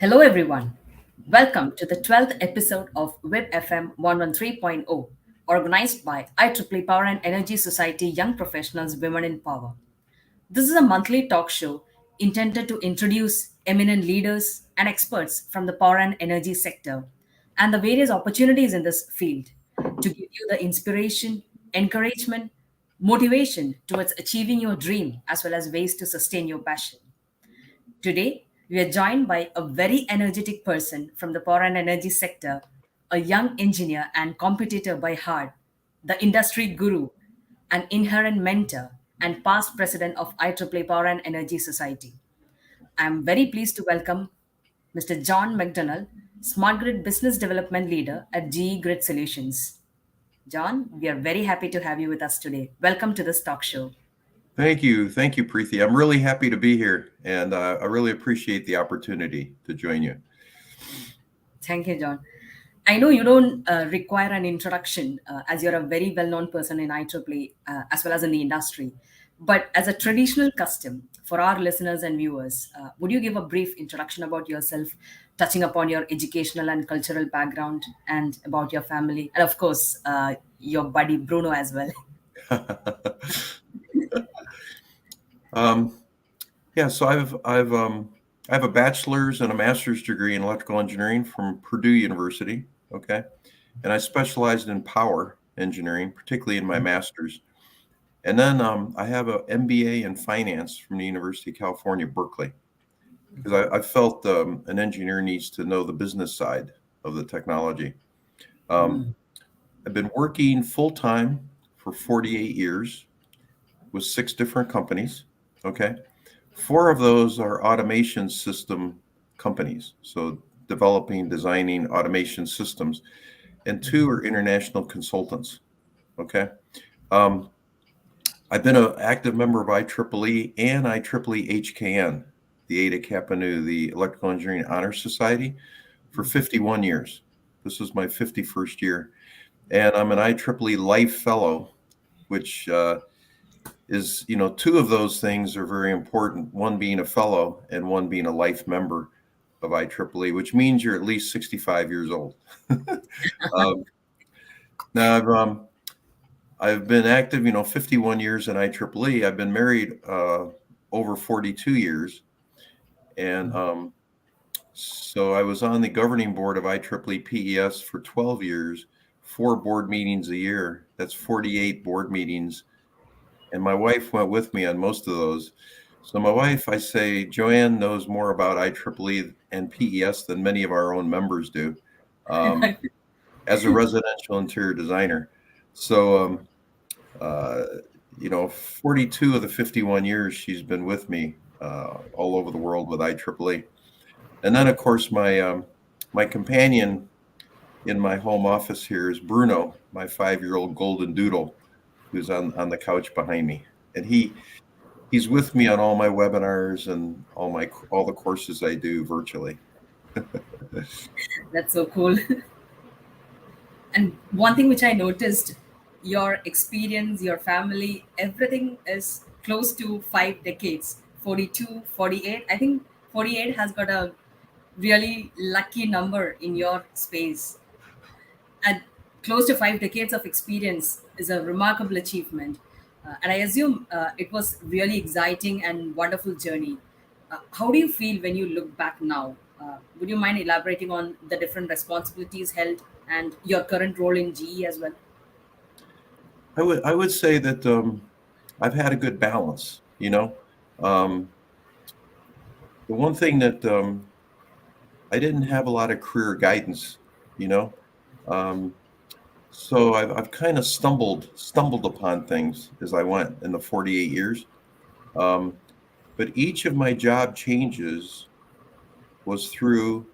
Hello, everyone. Welcome to the 12th episode of WIP FM 113.0, organized by IEEE Power and Energy Society Young Professionals Women in Power. This is a monthly talk show intended to introduce eminent leaders and experts from the power and energy sector and the various opportunities in this field to give you the inspiration, encouragement, motivation towards achieving your dream as well as ways to sustain your passion. Today, we are joined by a very energetic person from the power and energy sector, a young engineer and competitor by heart, the industry guru, an inherent mentor, and past president of IEEE Power and Energy Society. I am very pleased to welcome Mr. John McDonald, Smart Grid Business Development Leader at GE Grid Solutions. John, we are very happy to have you with us today. Welcome to this talk show. Thank you, Preeti. I'm really happy to be here, and I really appreciate the opportunity to join you. Thank you, John. I know you don't require an introduction as you're a very well known person in IEEE as well as in the industry. But as a traditional custom for our listeners and viewers, would you give a brief introduction about yourself, touching upon your educational and cultural background and about your family, and of course, your buddy Bruno as well? um, yeah, so I have a bachelor's and a master's degree in electrical engineering from Purdue University. Okay, and I specialized in power engineering, particularly in my master's. And then I have an MBA in finance from the University of California, Berkeley, because I felt an engineer needs to know the business side of the technology. Um, I've been working full time for 48 years with six different companies. Okay. Four of those are automation system companies. So developing, designing automation systems, and two are international consultants. Okay. Um, I've been an active member of IEEE and IEEE HKN, the Eta Kappa Nu, the Electrical Engineering Honor Society, for 51 years. This is my 51st year. And I'm an IEEE Life Fellow, which is, two of those things are very important, one being a fellow and one being a life member of IEEE, which means you're at least 65 years old. um, now, I've been active, 51 years in IEEE. I've been married over 42 years. And so I was on the governing board of IEEE PES for 12 years, 4 board meetings a year. That's 48 board meetings. And my wife went with me on most of those. So my wife, I say, Joanne knows more about IEEE and PES than many of our own members do, as a residential interior designer. So, 42 of the 51 years she's been with me all over the world with IEEE. And then, of course, my companion in my home office here is Bruno, my 5-year-old golden doodle, who's on the couch behind me. And he's with me on all my webinars and all the courses I do virtually. That's so cool. And one thing which I noticed, your experience, your family, everything is close to 5 decades. 42, 48. I think 48 has got a really lucky number in your space. And close to 5 decades of experience is a remarkable achievement. And I assume it was really exciting and wonderful journey. How do you feel when you look back now? Would you mind elaborating on the different responsibilities held and your current role in GE as well? I would say that I've had a good balance. Um, the one thing that I didn't have a lot of career guidance. You know, um, so I've kind of stumbled upon things as I went in the 48 years. Um, but each of my job changes was through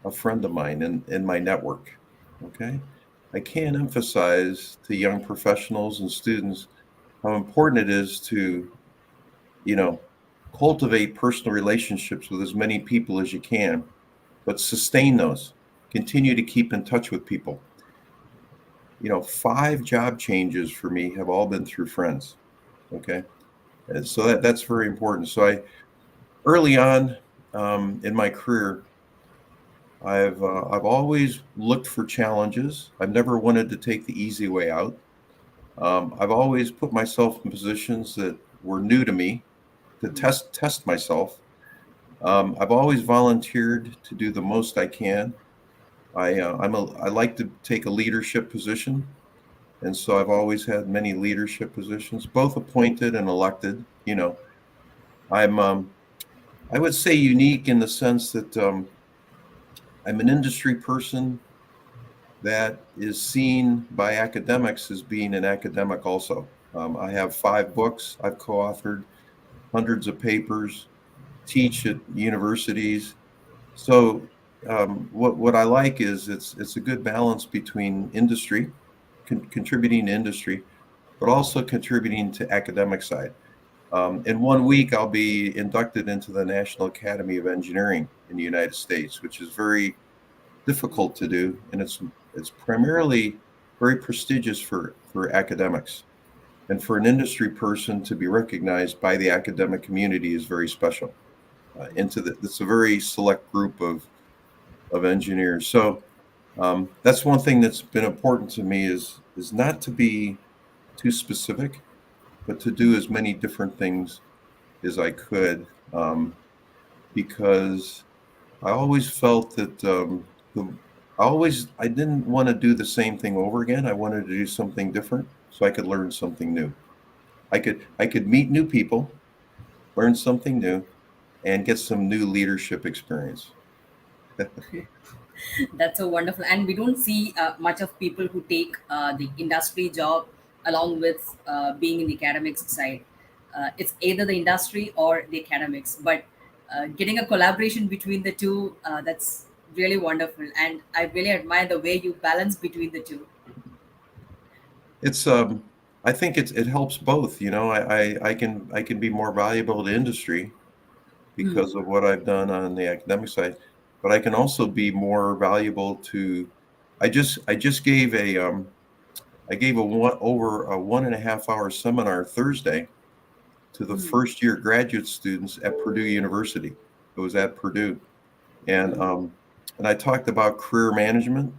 a friend of mine in my network. Okay. I can't emphasize to young professionals and students how important it is to, you know, cultivate personal relationships with as many people as you can, but sustain those. Continue to keep in touch with people. 5 job changes for me have all been through friends. Okay. And so that's very important. So early on, in my career, I've always looked for challenges. I've never wanted to take the easy way out. I've always put myself in positions that were new to me to test myself. I've always volunteered to do the most I can. I like to take a leadership position, and so I've always had many leadership positions, both appointed and elected. I'm I would say unique in the sense that I'm an industry person that is seen by academics as being an academic also. I have 5 books I've co-authored, hundreds of papers, teach at universities. So what I like is it's a good balance between industry, contributing to industry, but also contributing to academic side. In 1 week, I'll be inducted into the National Academy of Engineering in the United States, which is very difficult to do, and it's primarily very prestigious for academics. And for an industry person to be recognized by the academic community is very special. It's a very select group of engineers. So that's one thing that's been important to me is not to be too specific, but to do as many different things as I could, because I always felt that I didn't want to do the same thing over again. I wanted to do something different so I could learn something new. I could meet new people, learn something new, and get some new leadership experience. That's so wonderful. And we don't see much of people who take the industry job along with being in the academics side. It's either the industry or the academics. But getting a collaboration between the two, that's really wonderful. And I really admire the way you balance between the two. It's I think it helps both. I can be more valuable to industry because of what I've done on the academic side, but I can also be more valuable to. I just gave over a 1.5 hour seminar Thursday to the first year graduate students at Purdue University. It was at Purdue, and and I talked about career management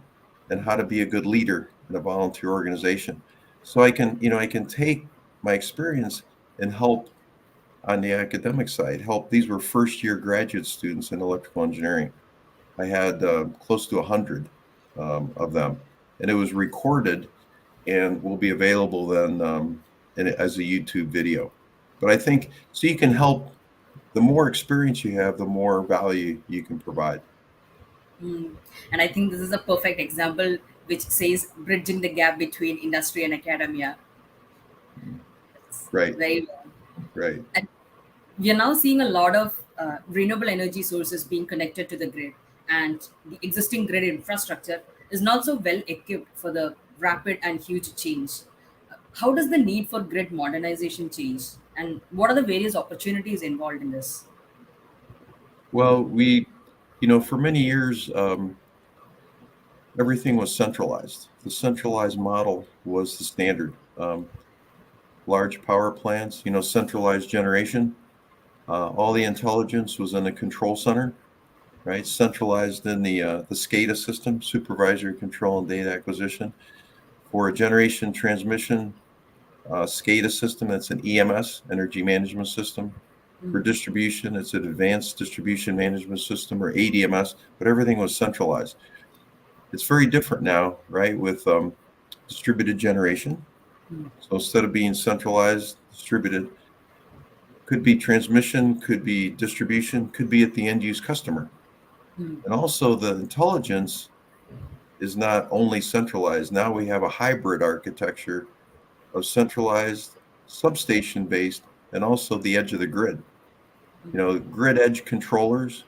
and how to be a good leader in a volunteer organization. So I can take my experience and help on the academic side. Help These were first year graduate students in electrical engineering. I had close to 100 of them, and it was recorded and will be available then as a YouTube video. But I think so you can help. The more experience you have, the more value you can provide. Mm. And I think this is a perfect example which says bridging the gap between industry and academia. It's Right, very well. right. And we are now seeing a lot of renewable energy sources being connected to the grid, and the existing grid infrastructure is not so well equipped for the rapid and huge change. How does the need for grid modernization change, and what are the various opportunities involved in this? Well, for many years, everything was centralized. The centralized model was the standard. Large power plants, centralized generation. All the intelligence was in the control center, right? Centralized in the SCADA system, supervisory control and data acquisition. For a generation transmission, SCADA system, that's an EMS, energy management system. For distribution, it's an advanced distribution management system, or ADMS, but everything was centralized. It's very different now, right, with distributed generation. So instead of being centralized, distributed, could be transmission, could be distribution, could be at the end use customer. And also the intelligence is not only centralized. Now we have a hybrid architecture of centralized, substation based, and also the edge of the grid. Grid edge controllers,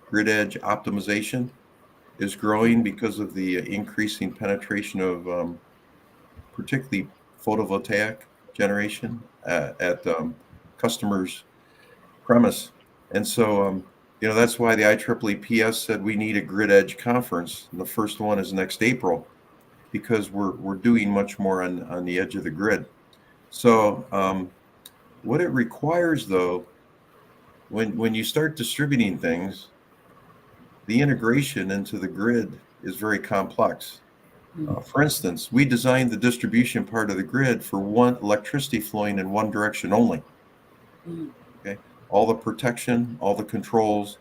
grid edge optimization is growing because of the increasing penetration of particularly photovoltaic generation at customers' premise. And so, that's why the IEEE said we need a grid edge conference. And the first one is next April, because we're doing much more on the edge of the grid. So what it requires, though, when you start distributing things, the integration into the grid is very complex. For instance, we designed the distribution part of the grid for one electricity flowing in one direction only. Okay, all the protection, all the controls.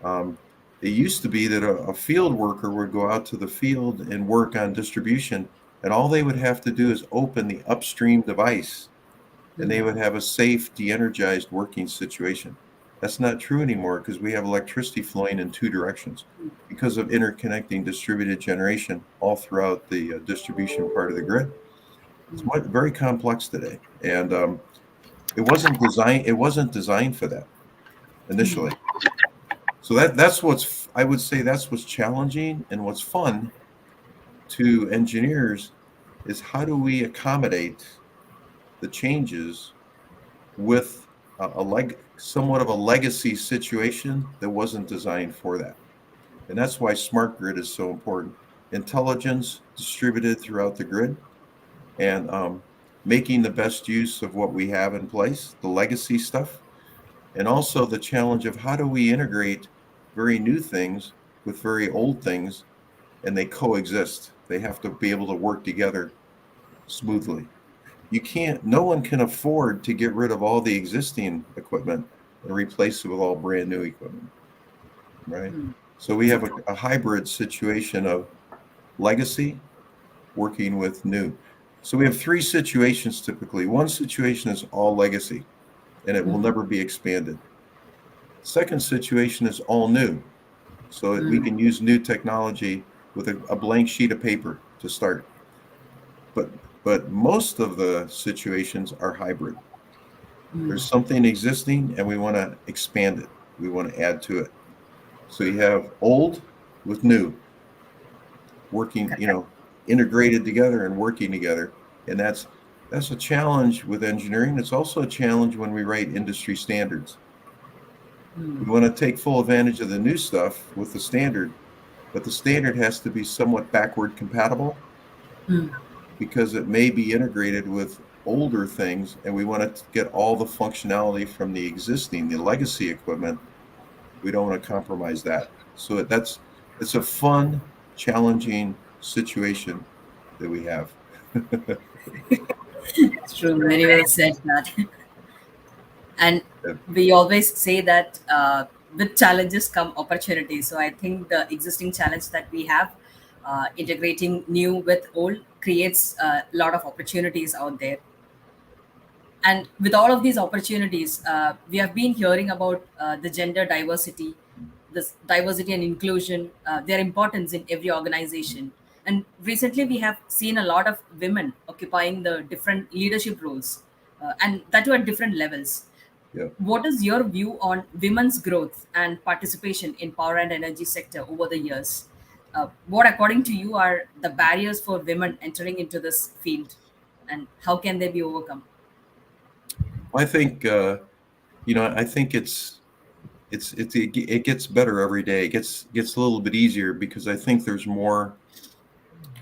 Um, it used to be that a field worker would go out to the field and work on distribution, and all they would have to do is open the upstream device, and they would have a safe, de-energized working situation. That's not true anymore because we have electricity flowing in two directions because of interconnecting distributed generation all throughout the distribution part of the grid. It's very complex today, and it wasn't designed. It wasn't designed for that initially. So that's what's, I would say, that's what's challenging, and what's fun to engineers is how do we accommodate the changes with somewhat of a legacy situation that wasn't designed for that. And that's why smart grid is so important. Intelligence distributed throughout the grid, and making the best use of what we have in place, the legacy stuff, and also the challenge of how do we integrate very new things with very old things, and they coexist. They have to be able to work together smoothly. No one can afford to get rid of all the existing equipment and replace it with all brand new equipment, right? So we have a hybrid situation of legacy working with new. So we have three situations typically. One situation is all legacy, and it will never be expanded. Second situation is all new, so we can use new technology with a blank sheet of paper to start. But most of the situations are hybrid. There's something existing, and we want to expand it. We want to add to it. So you have old with new, working, integrated together and working together, and that's a challenge with engineering. It's also a challenge when we write industry standards. We want to take full advantage of the new stuff with the standard, but the standard has to be somewhat backward compatible because it may be integrated with older things, and we want to get all the functionality from the legacy equipment. We don't want to compromise that. So it's a fun, challenging situation that we have. It's true. Many well said that. And we always say that with challenges come opportunities. So I think the existing challenge that we have, integrating new with old, creates a lot of opportunities out there. And with all of these opportunities, we have been hearing about the gender diversity, this diversity and inclusion, their importance in every organization. And recently, we have seen a lot of women occupying the different leadership roles, and that too at different levels. Yeah. What is your view on women's growth and participation in power and energy sector over the years? What, according to you, are the barriers for women entering into this field, and how can they be overcome? I think I think it gets better every day. It gets a little bit easier because I think there's more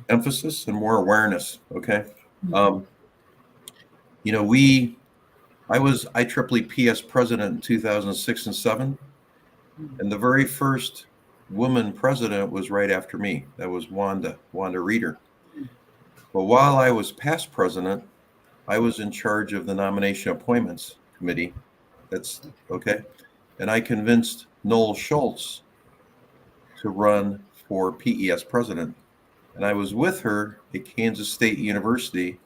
emphasis and more awareness. Okay, um, I was IEEE president in 2006 and 7, and the very first woman president was right after me. That was Wanda Reeder. But while I was past president, I was in charge of the nomination appointments committee. That's okay. And I convinced Noel Schultz to run for PES president. And I was with her at Kansas State University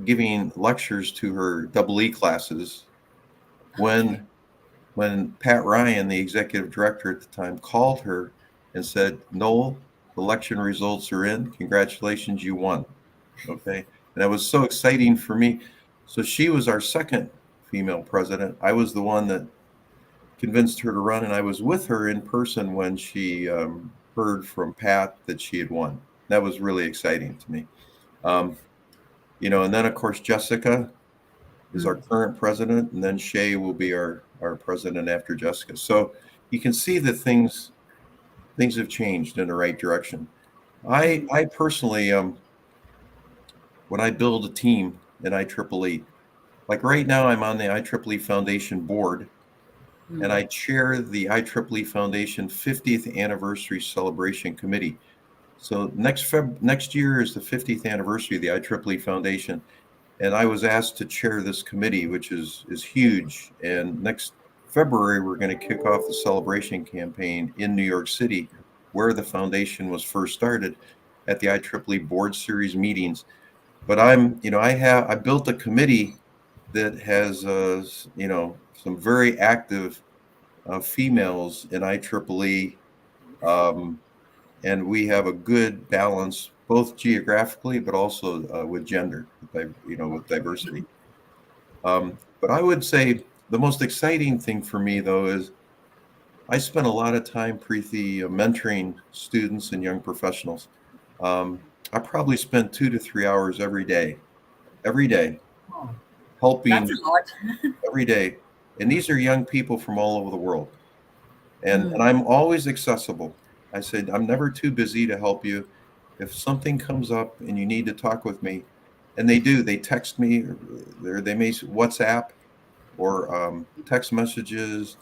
giving lectures to her EE classes when Pat Ryan, the executive director at the time, called her and said, "Noel, the election results are in. Congratulations, you won." Okay. And that was so exciting for me. So she was our second female president. I was the one that convinced her to run, and I was with her in person when she heard from Pat that she had won. That was really exciting to me. Um, and then of course Jessica is our current president, and then Shay will be our president after Jessica. So you can see that things have changed in the right direction. I personally, when I build a team in IEEE, like right now I'm on the IEEE Foundation board, and Mm. I chair the IEEE Foundation 50th Anniversary Celebration Committee. So next year is the 50th anniversary of the IEEE Foundation, and I was asked to chair this committee, which is huge. And next February, we're going to kick off the celebration campaign in New York City, where the foundation was first started, at the IEEE Board Series meetings. But I built a committee that has some very active females in IEEE, um, and we have a good balance both geographically but also with gender, with diversity. But I would say the most exciting thing for me, though, is I spend a lot of time, Preeti, mentoring students and young professionals. I probably spend 2 to 3 hours every day, Oh, that's helping a lot. every day. And these are young people from all over the world. And Mm. I'm always accessible. I said, I'm never too busy to help you. If something comes up and you need to talk with me, and they do, they text me, or they may WhatsApp or text messages,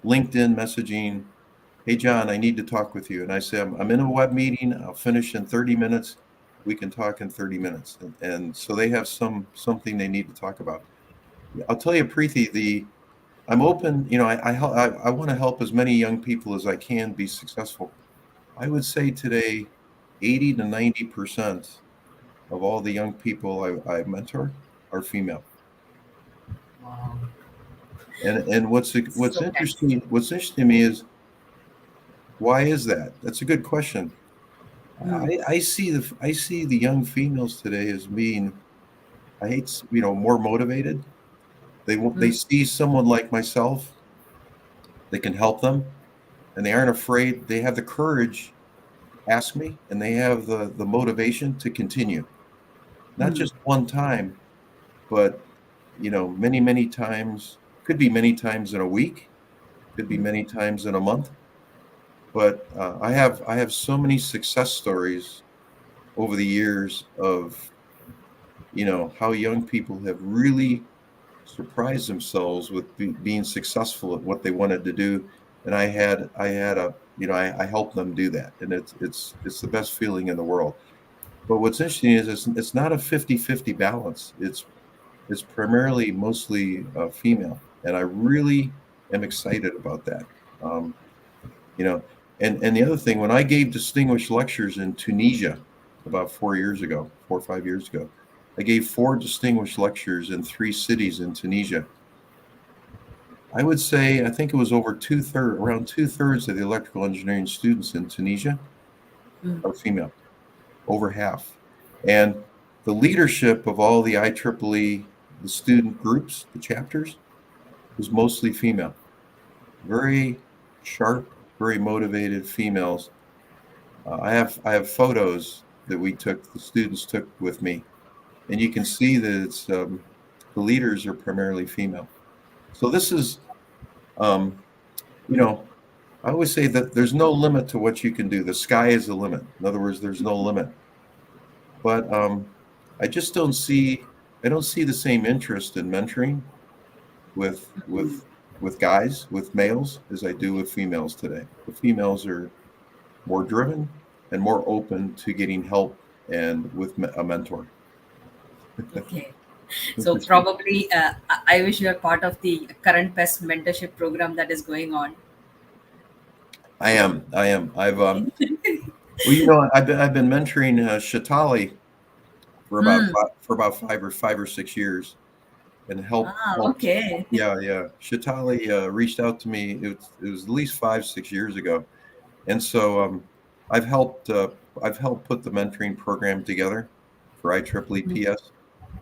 LinkedIn messaging. Hey, John, I need to talk with you. And I say, I'm in a web meeting. I'll finish in 30 minutes. We can talk in 30 minutes. And so they have something they need to talk about. I'll tell you, Preeti, I'm open. I want to help as many young people as I can be successful. I would say today, 80 to 90% of all the young people I mentor are female. Wow. And So nice. what's interesting to me is, why is that? That's a good question. Mm. I see the young females today as being, more motivated. They Mm. see someone like myself that can help them, and they aren't afraid. They have the courage to ask me, and they have the motivation to continue. Not Mm. just one time, but many times. Could be many times in a week. Could be Mm. many times in a month. But I have so many success stories over the years of how young people have really surprised themselves with being successful at what they wanted to do. And I had a I helped them do that, and it's the best feeling in the world. But what's interesting is it's not a 50-50 balance. It's primarily mostly female, and I really am excited about that. um, you know and the other thing, when I gave distinguished lectures in Tunisia about 4 years ago, 4 or 5 years ago, I gave four distinguished lectures in three cities in Tunisia. I would say, I think it was around two-thirds of the electrical engineering students in Tunisia Mm. are female, over half. And the leadership of all the IEEE, the student groups, the chapters, was mostly female. Very sharp, very motivated females. I have photos that the students took with me, and you can see that the leaders are primarily female. So this is, um, you know, I always say that there's no limit to what you can do. The sky is the limit. In other words, there's no limit. But I just I don't see the same interest in mentoring with guys, with males, as I do with females today. The females are more driven and more open to getting help and with a mentor. Okay. So Interesting. probably, I wish you are part of the current pest mentorship program that is going on. I am. I am. Well, I've been mentoring Shatali Hmm. for about 5 or 6 years, and Ah, helped. okay. Yeah, yeah. Shatali reached out to me. It was at least 5, 6 years ago, and so I've helped. I've helped put the mentoring program together for IEEE,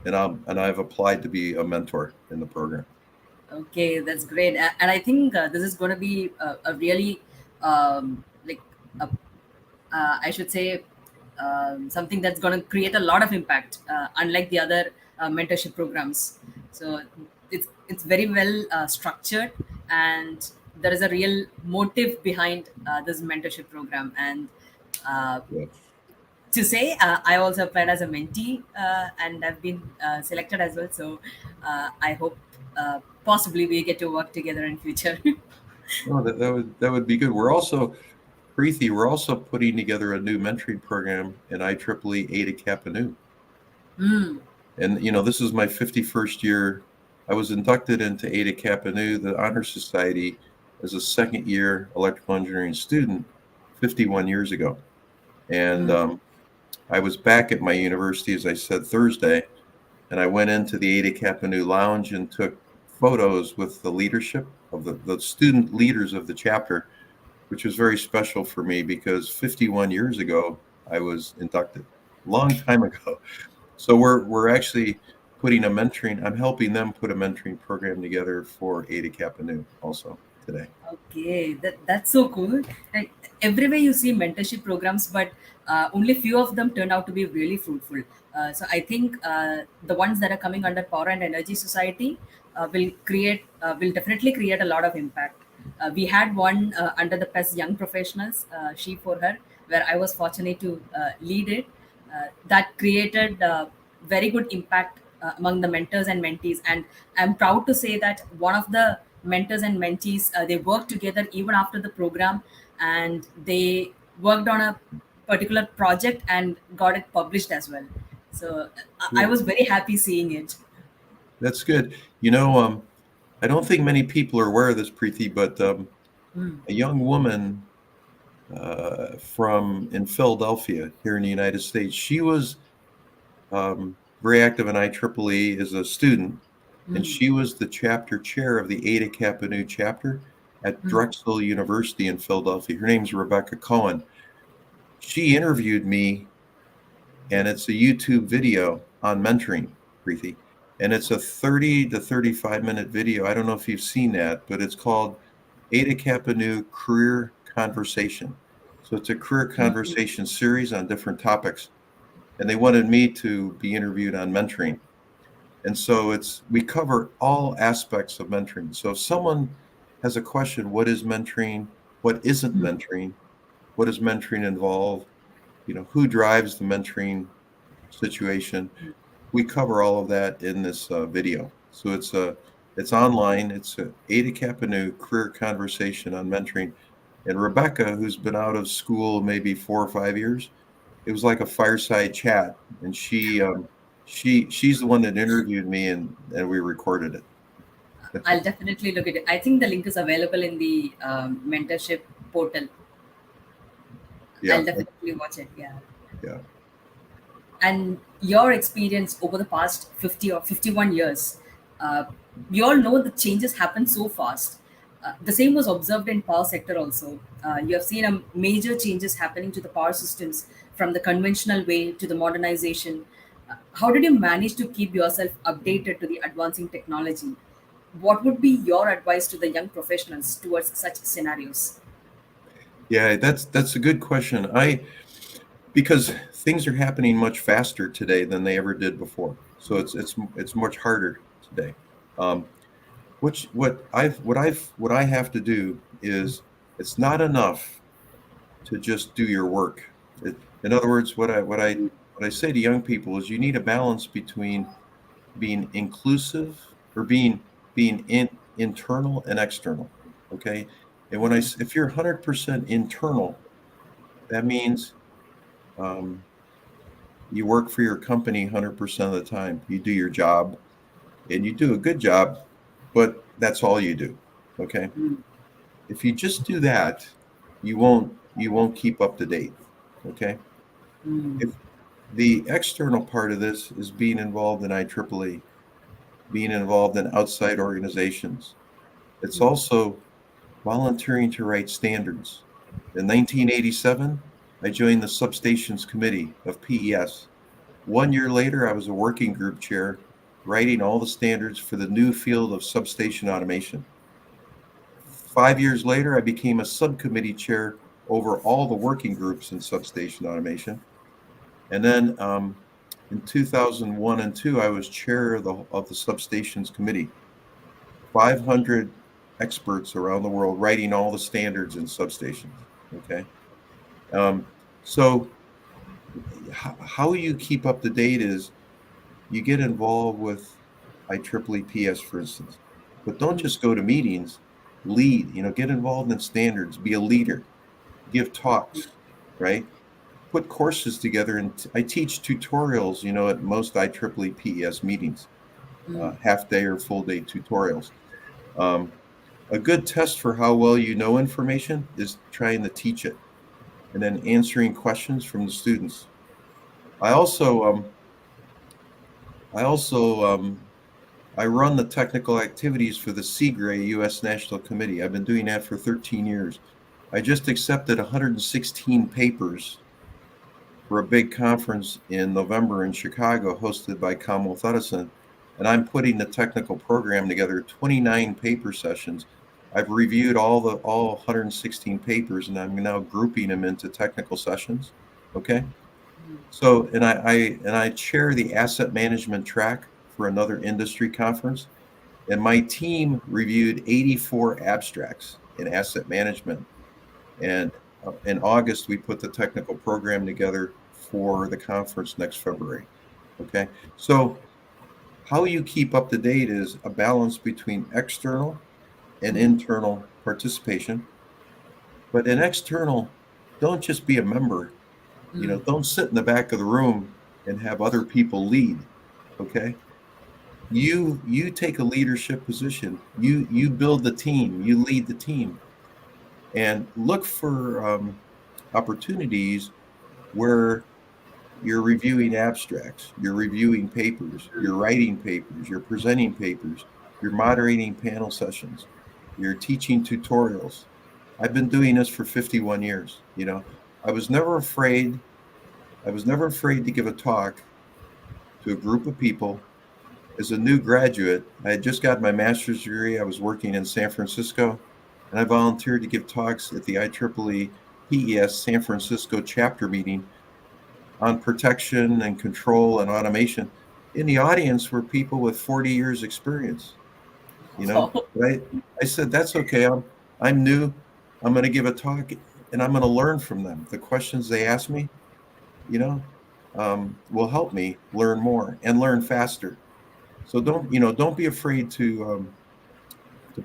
and I've applied to be a mentor in the program. Okay, that's great. And I think this is going to be a really, like, a, I should say, something that's going to create a lot of impact, unlike the other mentorship programs. So it's very well structured, and there is a real motive behind this mentorship program. And uh, Yeah. to say, I also applied as a mentee, and I've been selected as well. So I hope possibly we get to work together in future. Well, that would be good. We're also, Preeti, we're also putting together a new mentoring program in IEEE Eta Kappa Nu. And this is my 51st year. I was inducted into Eta Kappa Nu, the Honor Society, as a second year electrical engineering student 51 years ago. And I was back at my university, as I said, Thursday, and I went into the Eta Kappa Nu lounge and took photos with the leadership of the student leaders of the chapter, which was very special for me because 51 years ago I was inducted, long time ago. So we're actually putting a mentoring. I'm helping them put a mentoring program together for Eta Kappa Nu also today. Okay, that's so cool. And everywhere you see mentorship programs, but only few of them turn out to be really fruitful. So I think the ones that are coming under Power and Energy Society will definitely create a lot of impact. We had one under the PES Young Professionals, She for Her, where I was fortunate to lead it. That created very good impact among the mentors and mentees. And I'm proud to say that one of the mentors and mentees, they worked together even after the program, and they worked on a particular project and got it published as well. So I Cool. was very happy seeing it. That's good. I don't think many people are aware of this, Preeti, but a young woman from in Philadelphia here in the United States, she was very active in IEEE as a student, and she was the chapter chair of the Eta Kappa Nu chapter at Drexel University in Philadelphia. Her name's Rebecca Cohen. She interviewed me, and it's a YouTube video on mentoring, Preeti. And it's a 30 to 35-minute video. I don't know if you've seen that, but it's called Eta Kappa Nu Career Conversation. So it's a career conversation series on different topics. And they wanted me to be interviewed on mentoring. And so we cover all aspects of mentoring. So if someone has a question, what is mentoring? What isn't mentoring? What does mentoring involve? Who drives the mentoring situation? We cover all of that in this video. So it's online. It's a Eta Kappa Nu career conversation on mentoring. And Rebecca, who's been out of school maybe 4 or 5 years, it was like a fireside chat, and she's the one that interviewed me, and we recorded it. I'll definitely look at it. I think the link is available in the mentorship portal. Yeah, I'll definitely watch it. Yeah. yeah. And your experience over the past 50 or 51 years, uh, we all know the changes happen so fast. The same was observed in power sector also. You have seen a major changes happening to the power systems from the conventional way to the modernization. How did you manage to keep yourself updated to the advancing technology? What would be your advice to the young professionals towards such scenarios? Yeah, that's a good question. Because things are happening much faster today than they ever did before. So it's much harder today. Um, which what I have to do is, it's not enough to just do your work. In other words, what I say to young people is, you need a balance between being inclusive, or being internal and external. Okay, and if you're 100% internal, that means um, you work for your company 100% of the time. You do your job, and you do a good job, but that's all you do. Okay, if you just do that, you won't keep up to date. Okay, if the external part of this is being involved in IEEE, being involved in outside organizations, it's also volunteering to write standards. In 1987, I joined the Substations Committee of PES. 1 year later, I was a working group chair, writing all the standards for the new field of substation automation. 5 years later, I became a subcommittee chair over all the working groups in substation automation. And then in 2001 and 2, I was chair of the Substations Committee. 500 experts around the world writing all the standards in substations. Okay, um, so how you keep up to date is, you get involved with IEEE PS, for instance. But don't just go to meetings, lead, get involved in standards, be a leader, give talks, right? Put courses together. And I teach tutorials, at most IEEE PES meetings, half day or full day tutorials. Um, a good test for how well you know information is trying to teach it and then answering questions from the students. I also, I also, I run the technical activities for the Sigri U.S. National Committee. I've been doing that for 13 years. I just accepted 116 papers for a big conference in November in Chicago, hosted by Commonwealth Edison, and I'm putting the technical program together. 29 paper sessions. I've reviewed all 116 papers, and I'm now grouping them into technical sessions. Okay. So, and I chair the asset management track for another industry conference, and my team reviewed 84 abstracts in asset management. And in August, we put the technical program together for the conference next February. Okay. So, how you keep up to date is a balance between external and internal participation. But in external, don't just be a member. Don't sit in the back of the room and have other people lead. Okay. You take a leadership position. You build the team. You lead the team, and look for opportunities where you're reviewing abstracts, you're reviewing papers, you're writing papers, you're presenting papers, you're moderating panel sessions, you're teaching tutorials. I've been doing this for 51 years. I was never afraid. I was never afraid to give a talk to a group of people. As a new graduate, I had just got my master's degree. I was working in San Francisco, and I volunteered to give talks at the IEEE PES San Francisco chapter meeting on protection and control and automation. In the audience were people with 40 years experience, right? I said, that's okay. I'm new. I'm going to give a talk, and I'm going to learn from them. The questions they ask me, you know, will help me learn more and learn faster. So don't be afraid to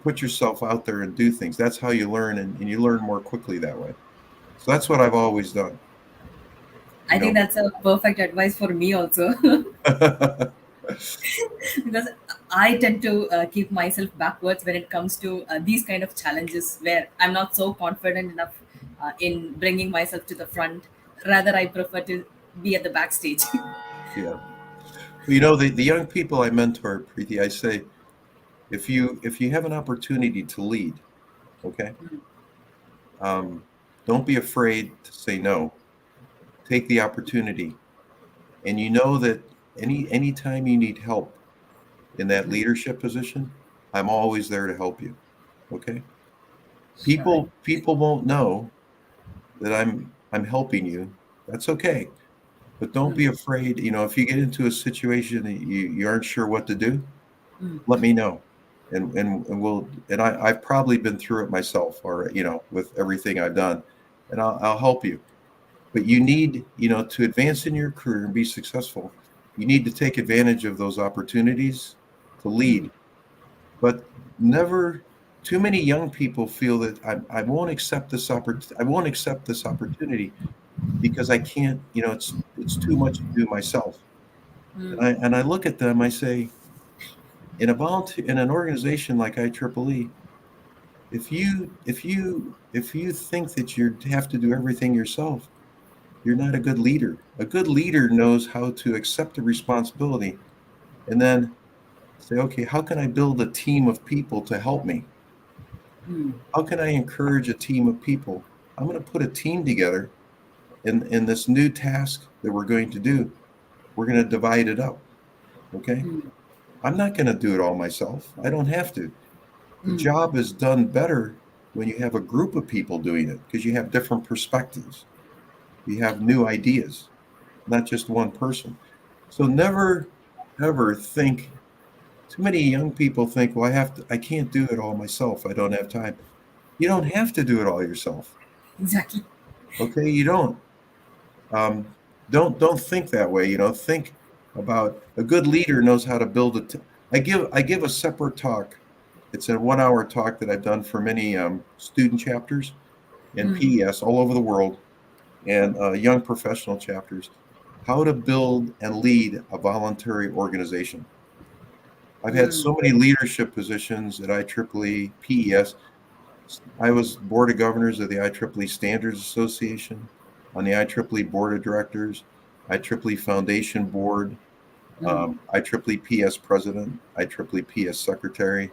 put yourself out there and do things. That's how you learn, and you learn more quickly that way. So that's what I've always done. I You think know. that's a perfect advice for me also. Because I tend to keep myself backwards when it comes to these kind of challenges where I'm not so confident enough in bringing myself to the front. Rather, I prefer to be at the backstage. Yeah. The young people I mentor, Preeti, I say, if you have an opportunity to lead, okay, um, don't be afraid to say no. Take the opportunity, and you know that anytime you need help in that leadership position, I'm always there to help you. Okay. Sure. People won't know that I'm helping you. That's okay. But don't be afraid. If you get into a situation that you aren't sure what to do, let me know. I've probably been through it myself, or with everything I've done, and I'll help you. But you need, to advance in your career and be successful, you need to take advantage of those opportunities to lead. But never, too many young people feel that I won't accept this I won't accept this opportunity because I can't, it's too much to do myself. And I look at them, I say, in an organization like IEEE, if you think that you have to do everything yourself, you're not a good leader. A good leader knows how to accept the responsibility and then say, okay, how can I build a team of people to help me? How can I encourage a team of people? I'm going to put a team together in this new task that we're going to do. We're going to divide it up. Okay. I'm not going to do it all myself. I don't have to. The job is done better when you have a group of people doing it because you have different perspectives. You have new ideas, not just one person. So never, ever think. Too many young people think, well, I can't do it all myself. I don't have time. You don't have to do it all yourself. Exactly. Okay, you don't. Don't think that way. Think about a good leader knows how to build I give a separate talk. It's a 1 hour talk that I've done for many student chapters and PES all over the world, and young professional chapters, how to build and lead a voluntary organization. I've had so many leadership positions at IEEE, PES. I was board of governors of the IEEE Standards Association, on the IEEE Board of Directors, IEEE Foundation Board, IEEE PS President, IEEE PS Secretary,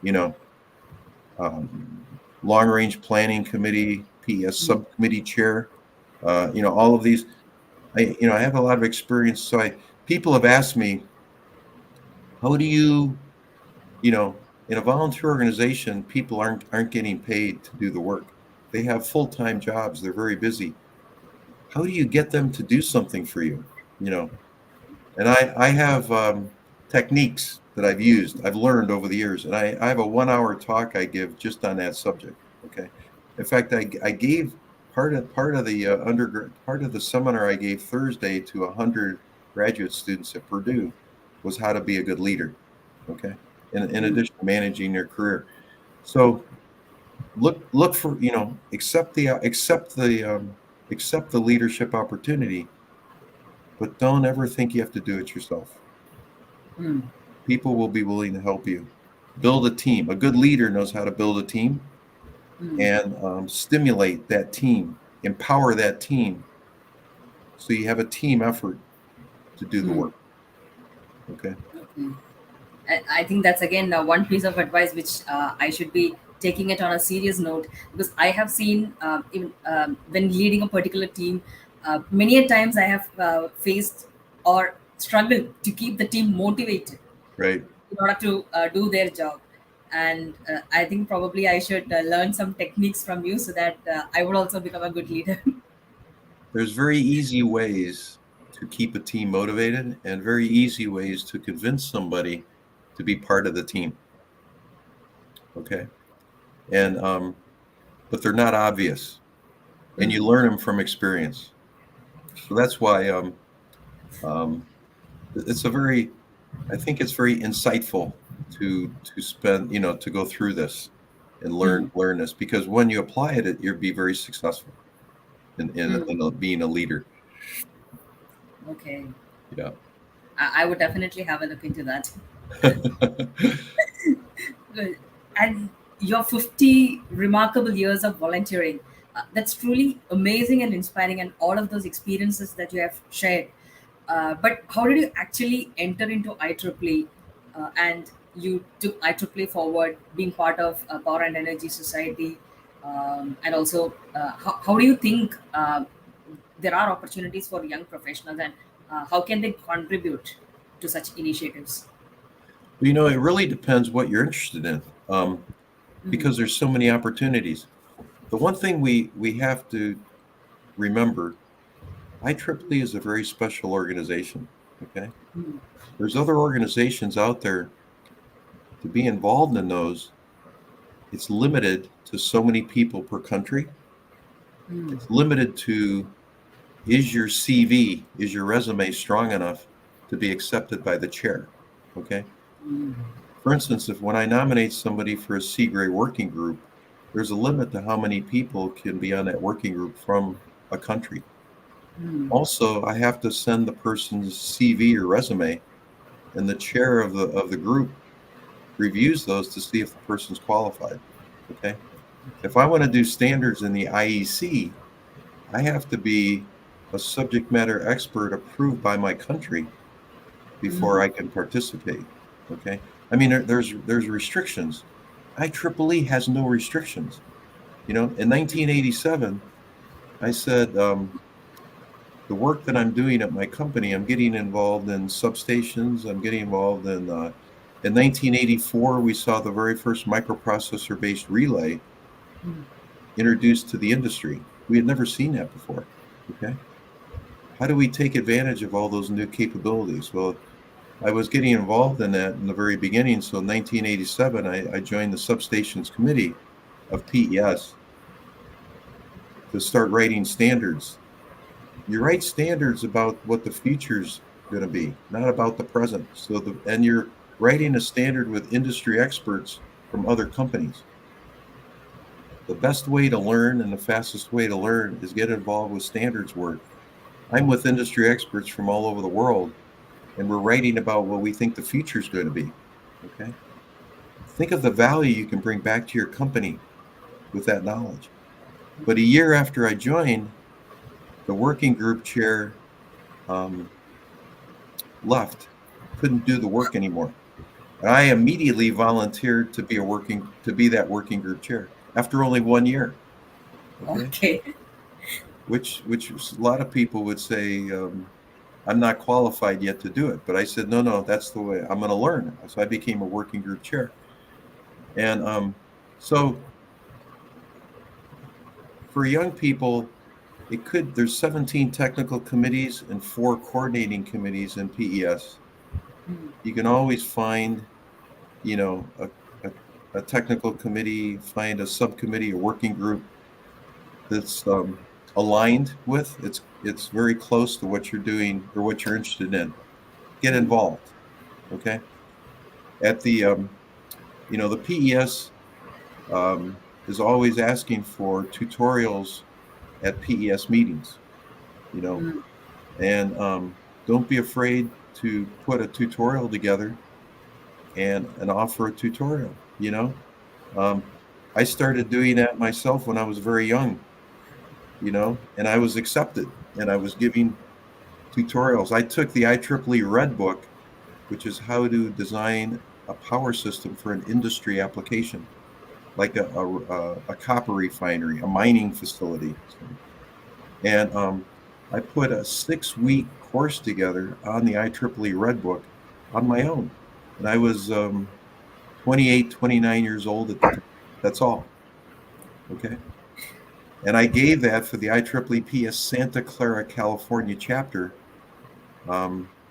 you know, Long Range Planning Committee, PS Subcommittee Chair, all of these. I have a lot of experience. So people have asked me, how do you know, in a volunteer organization, people aren't getting paid to do the work. They have full-time jobs. They're very busy. How do you get them to do something for you? You know, and I have techniques that I've learned over the years, and I have a 1 hour talk I give just on that subject. Okay, in fact, I gave part of the undergrad part of the seminar I gave Thursday to 100 graduate students at Purdue was how to be a good leader. Okay, in addition to managing their career, so look for accept the leadership opportunity, but don't ever think you have to do it yourself. People will be willing to help you build a team. A good leader knows how to build a team and stimulate that team, empower that team, so you have a team effort to do the work. Okay. I think that's again one piece of advice which I should be taking it on a serious note, because I have seen even when leading a particular team, many a times I have faced or struggled to keep the team motivated Right. in order to do their job. And I think probably I should learn some techniques from you so that I would also become a good leader. There's very easy ways to keep a team motivated and very easy ways to convince somebody to be part of the team. Okay. And but they're not obvious, and you learn them from experience. So that's why um, it's a very I think it's very insightful to spend to go through this and learn this, because when you apply it, you'll be very successful in being a leader. Okay, Yeah. I would definitely have a look into that. Good. And your 50 remarkable years of volunteering, that's truly amazing and inspiring, and all of those experiences that you have shared. But how did you actually enter into IEEE, and you took IEEE forward, being part of Power and Energy Society? And also, how do you think there are opportunities for young professionals, and how can they contribute to such initiatives? It really depends what you're interested in, because there's so many opportunities. The one thing we have to remember, IEEE is a very special organization. Okay, there's other organizations out there. To be involved in those, it's limited to so many people per country. It's limited to, is your CV, is your resume strong enough to be accepted by the chair? Okay. For instance, if when I nominate somebody for a Sigri working group, there's a limit to how many people can be on that working group from a country. Also, I have to send the person's CV or resume, and the chair of the group reviews those to see if the person's qualified. Okay. If I want to do standards in the IEC, I have to be a subject matter expert approved by my country before I can participate. Okay. I mean, there's restrictions. IEEE has no restrictions. In 1987, I said, the work that I'm doing at my company, I'm getting involved in substations. I'm getting involved in 1984, we saw the very first microprocessor-based relay introduced to the industry. We had never seen that before. Okay. How do we take advantage of all those new capabilities? Well, I was getting involved in that in the very beginning. So in 1987, I joined the substations committee of PES to start writing standards. You write standards about what the future's going to be, not about the present. And writing a standard with industry experts from other companies. The best way to learn and the fastest way to learn is get involved with standards work. I'm with industry experts from all over the world, and we're writing about what we think the future is going to be. Okay. Think of the value you can bring back to your company with that knowledge. But a year after I joined, the working group chair um, left, couldn't do the work anymore. And I immediately volunteered to be that working group chair after only 1 year. Okay, Okay. which a lot of people would say I'm not qualified yet to do it, but I said no, that's the way I'm going to learn. So I became a working group chair, and so for young people, there's 17 technical committees and 4 coordinating committees in PES. Mm. You can always find, you know, a technical committee, find a subcommittee, a working group that's aligned with. It's very close to what you're doing or what you're interested in. Get Mm. involved. Okay. At the PES is always asking for tutorials at PES meetings. You know, Mm. and don't be afraid to put a tutorial together and offer a tutorial. Um, I started doing that myself when I was very young. And I was accepted, and I was giving tutorials. I took the IEEE Red Book, which is how to design a power system for an industry application, like a copper refinery, a mining facility. And I put a 6-week course together on the IEEE Red Book on my own. And I was 28, 29 years old at the time. That's all. Okay. And I gave that for the IEEE Santa Clara, California chapter, a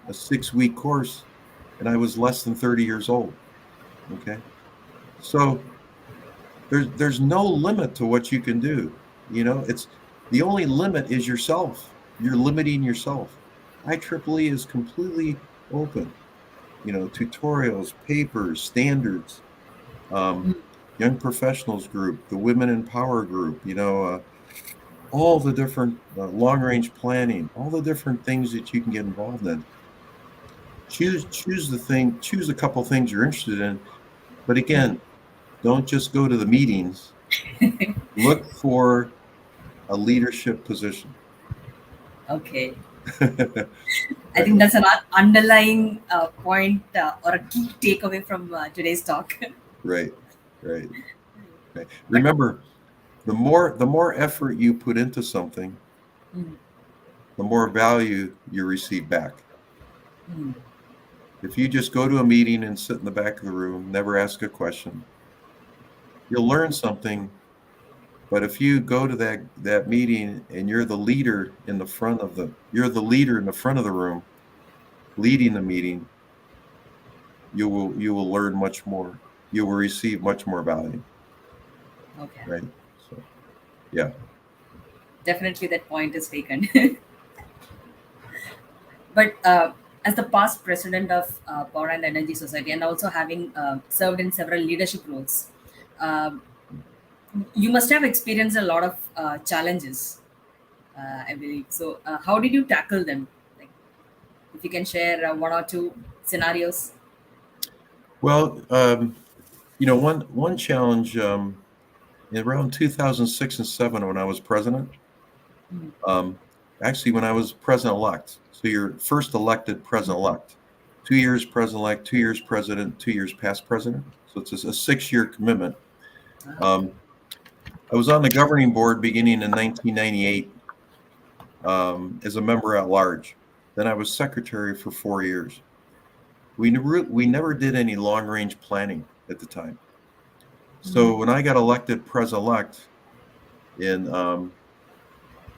6-week course, and I was less than 30 years old. Okay. So there's no limit to what you can do. It's the only limit is yourself. You're limiting yourself. IEEE is completely open. Tutorials, papers, standards, um, Mm. young professionals group, the women in power group, all the different long range planning, all the different things that you can get involved in. Choose a couple things you're interested in. But Mm. again, don't just go to the meetings. Look for a leadership position. Okay. I Right, think that's an underlying point or a key takeaway from today's talk. right, right, right. But Remember, the more effort you put into something, mm. the more value you receive back. Mm. If you just go to a meeting and sit in the back of the room, never ask a question, you'll learn something. But if you go to that meeting and you're the leader in the front of the room, leading the meeting, you will learn much more. You will receive much more value. Okay, Right. So yeah. definitely that point is taken. But as the past president of Power and Energy Society, and also having served in several leadership roles, um, you must have experienced a lot of challenges, I believe. So, how did you tackle them? Like, if you can share one or two scenarios. Well, one challenge in around 2006 and 7 when I was president. Mm. Um, Actually, when I was president-elect. So you're first elected president-elect. 2 years president-elect, 2 years president, 2 years past president. So it's a 6-year commitment. Um, I was on the governing board beginning in 1998 as a member at large. Then I was secretary for 4 years. We never did any long-range planning at the time. Mm. So when I got elected president-elect in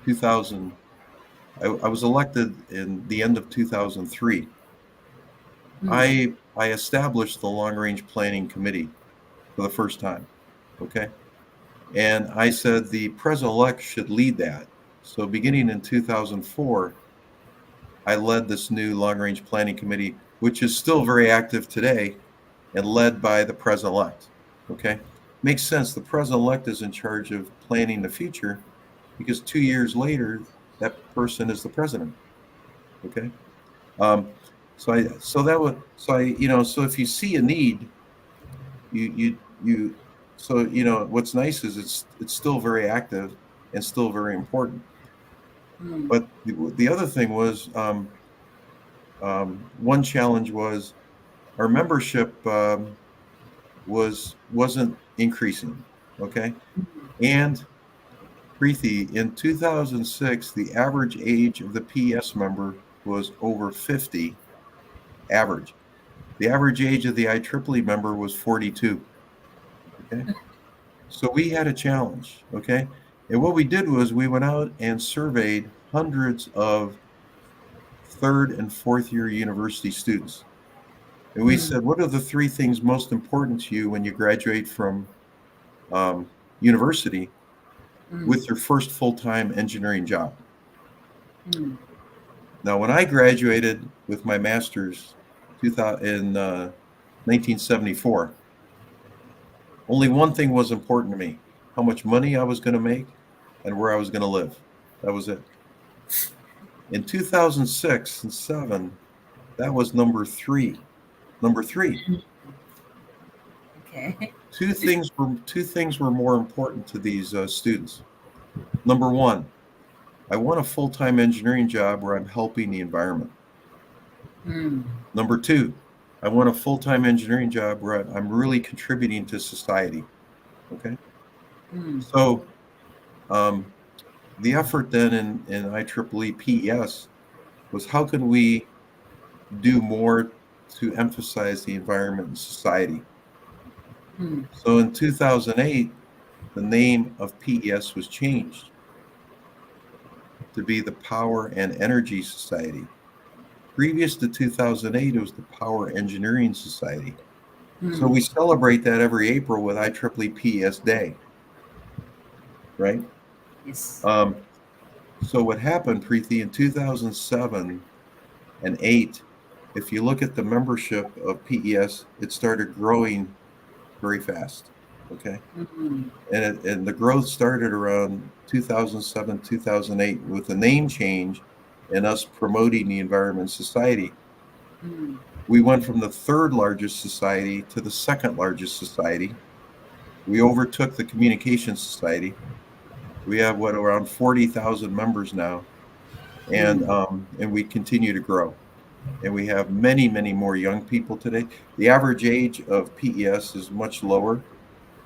2000, I was elected in the end of 2003. Mm. I established the long range planning committee for the first time. Okay. And I said the president elect should lead that. So beginning in 2004, I led this new long range planning committee which is still very active today and led by the president-elect. Okay, makes sense. The president-elect is in charge of planning the future because 2 years later, that person is the president. Okay, um, so if you see a need, you so what's nice is it's still very active and still very important. Mm. But the other thing was one challenge was our membership wasn't increasing. Okay, and Preeti, in 2006, the average age of the PES member was over 50. Average. The average age of the IEEE member was 42. Okay, so we had a challenge. Okay, and what we did was we went out and surveyed hundreds of third and fourth year university students. And we Mm. said, what are the three things most important to you when you graduate from university Mm. with your first full time engineering job? Mm. Now, when I graduated with my master's 2000, in 1974, only one thing was important to me: how much money I was going to make and where I was going to live. That was it. In 2006 and 7, that was number three. Number three. Okay. Two things were more important to these students. Number one, I want a full-time engineering job where I'm helping the environment. Mm. Number two, I want a full-time engineering job where I'm really contributing to society. Okay, Mm. so um, the effort then in IEEE PES was how can we do more to emphasize the environment and society. Mm. So in 2008, the name of PES was changed to be the Power and Energy Society. Previous to 2008, it was the Power Engineering Society. So Mm. we celebrate that every April with IEEE PES Day, right? Yes. Um, so what happened, Preeti, in 2007 and 8, if you look at the membership of PES, it started growing very fast. Okay, Mm. and the growth started around 2007, 2008 with the name change and us promoting the environment society. Mm. We went from the third largest society to the second largest society. We overtook the Communication Society. We have what, around 40,000 members now, Mm. and we continue to grow. And we have many, many more young people today. The average age of PES is much lower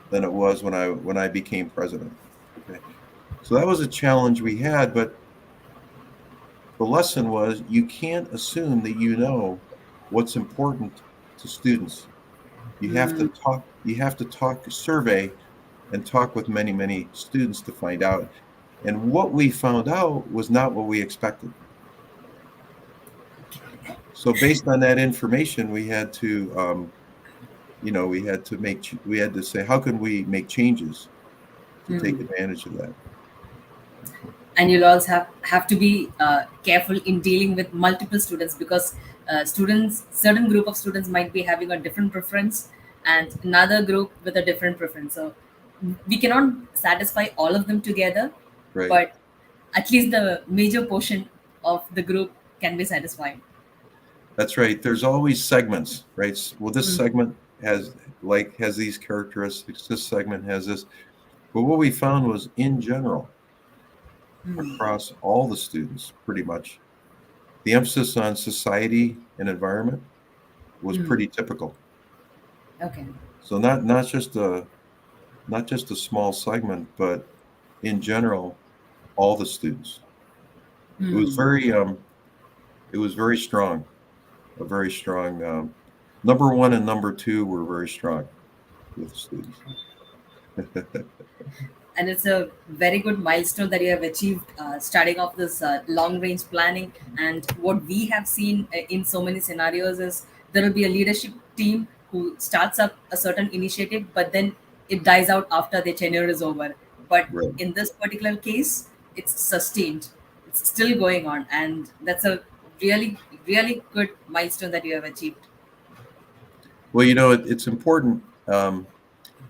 than it was when I became president. Okay, so that was a challenge we had, but the lesson was you can't assume that you know what's important to students. You have to Mm. talk. You have to talk, survey, and talk with many, many students to find out. And what we found out was not what we expected. So based on that information, we had to say, how can we make changes to take Mm. advantage of that? And you'll also have to be careful in dealing with multiple students, because certain group of students might be having a different preference and another group with a different preference. So we cannot satisfy all of them together, Right. but at least the major portion of the group can be satisfied. That's right. There's always segments, right? Well, this Mm. segment has these characteristics. This segment has this. But what we found was, in general, Mm. across all the students, pretty much, the emphasis on society and environment was Mm. pretty typical. Okay. So not just a small segment, but in general, all the students. It was Mm. very it was very strong, a very strong number one and number two were very strong with the students. And it's a very good milestone that you have achieved, starting off this long range planning. And what we have seen in so many scenarios is there will be a leadership team who starts up a certain initiative, but then it dies out after their tenure is over. But Right. in this particular case, it's sustained, it's still going on, and that's a really, really good milestone that you have achieved. Well, it's important.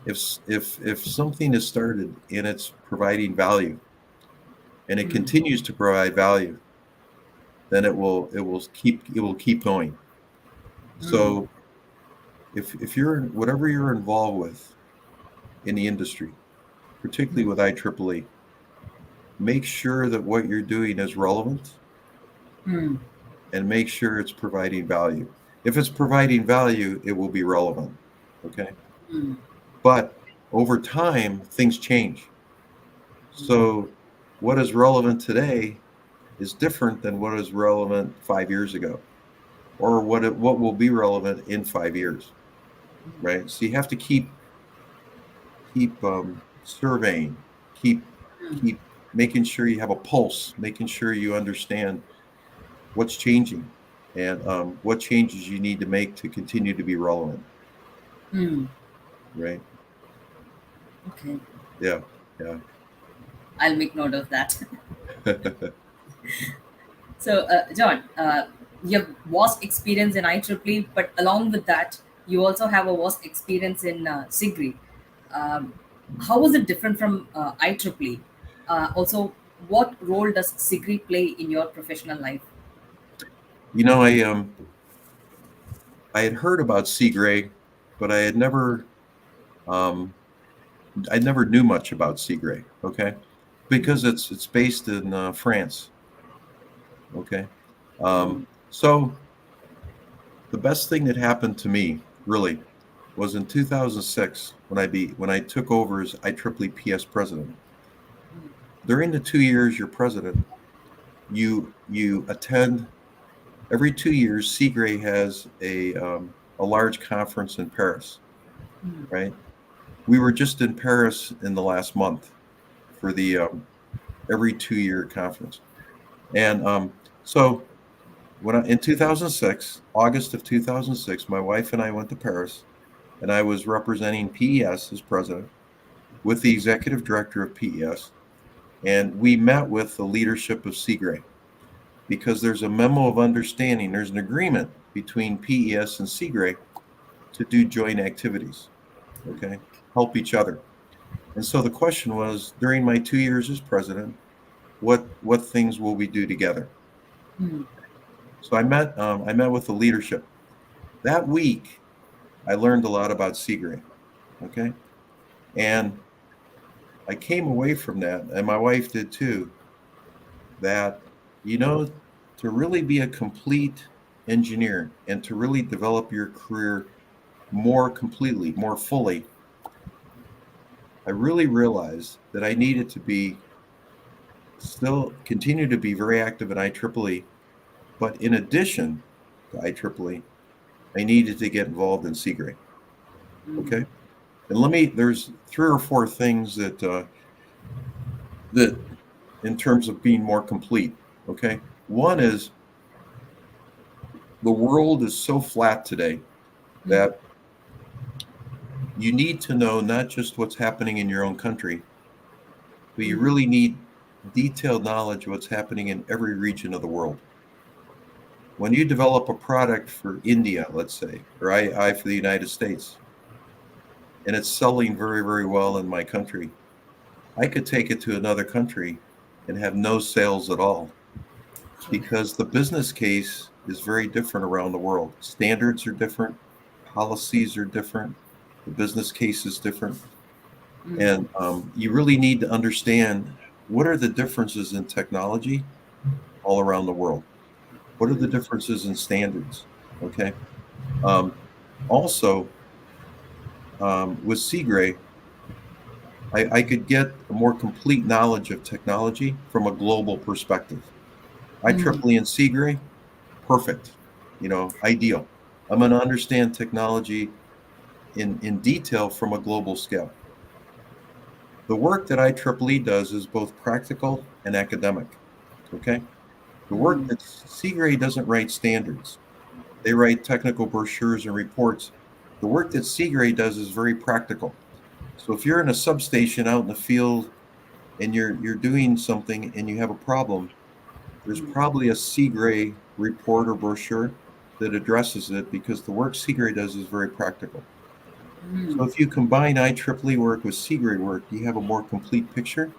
If something is started and it's providing value and it Mm, continues to provide value, then it will keep going. mm, So if you're whatever you're involved with in the industry, particularly with IEEE, make sure that what you're doing is relevant mm, and make sure it's providing value. If it's providing value, it will be relevant. Okay. mm, But over time, things change. So what is relevant today is different than what is relevant 5 years ago, or what will be relevant in 5 years, right? So you have to keep surveying, keep mm, keep making sure you have a pulse, making sure you understand what's changing and what changes you need to make to continue to be relevant, mm. right? Okay, Yeah, yeah. I'll make note of that. So, John, you have vast experience in IEEE, but along with that, you also have a vast experience in Sigri. Um, how was it different from IEEE? Also, what role does Sigri play in your professional life? you know, I had heard about Sigri, but um, I never knew much about Sigri. Okay, because it's based in France. Okay, Mm, so the best thing that happened to me really was in 2006 when I took over as IEEE president. During the 2 years you're president, you attend every 2 years. Sigri has a large conference in Paris, mm, right? We were just in Paris in the last month for the every 2 year conference, and so in 2006, August of 2006, my wife and I went to Paris, and I was representing PES as president with the executive director of PES, and we met with the leadership of Sigri because there's a memo of understanding. There's an agreement between PES and Sigri to do joint activities. Okay, help each other. And so the question was, during my 2 years as president, what things will we do together? mm, So I met with the leadership that week. I learned a lot about Sigri. Okay, and I came away from that, and my wife did too, that, you know, to really be a complete engineer and to really develop your career more completely, more fully, I really realized that I needed to be still continue to be very active in IEEE, but in addition to IEEE, I needed to get involved in Sigri. mm, Okay, and there's three or four things that in terms of being more complete. Okay, one is the world is so flat today mm, that you need to know not just what's happening in your own country, but you mm, really need detailed knowledge of what's happening in every region of the world. When you develop a product for India, let's say, or I for the United States, and it's selling very, very well in my country, I could take it to another country and have no sales at all because the business case is very different around the world. Standards are different, policies are different, the business case is different. mm, And you really need to understand what are the differences in technology all around the world. What are the mm, differences in standards? Okay. Um, Also, with Seagray, I could get a more complete knowledge of technology from a global perspective. mm, IEEE and Seagray, perfect, ideal. I'm going to understand technology in detail from a global scale. The work that IEEE does is both practical and academic. Okay. The work mm, that Seagray doesn't write standards. They write technical brochures and reports. The work that Seagray does is very practical. So if you're in a substation out in the field and you're doing something and you have a problem, there's mm, probably a Seagray report or brochure that addresses it, because the work Sigri does is very practical. So if you combine IEEE work with Sigri work, you have a more complete picture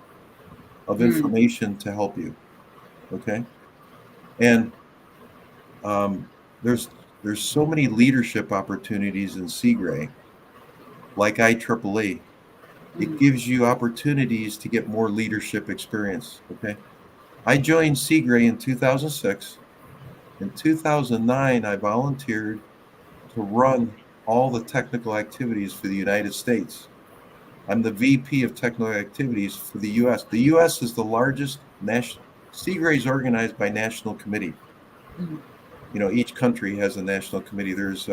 of information to help you. Okay, and um, there's there's so many leadership opportunities in Sigri, like IEEE. It gives you opportunities to get more leadership experience. Okay, I joined Sigri in 2006. In 2009, I volunteered to run all the technical activities for the United States. I'm the VP of Technical Activities for the U.S. The U.S. is the largest national. Sigri is organized by national committee. Each country has a national committee. There's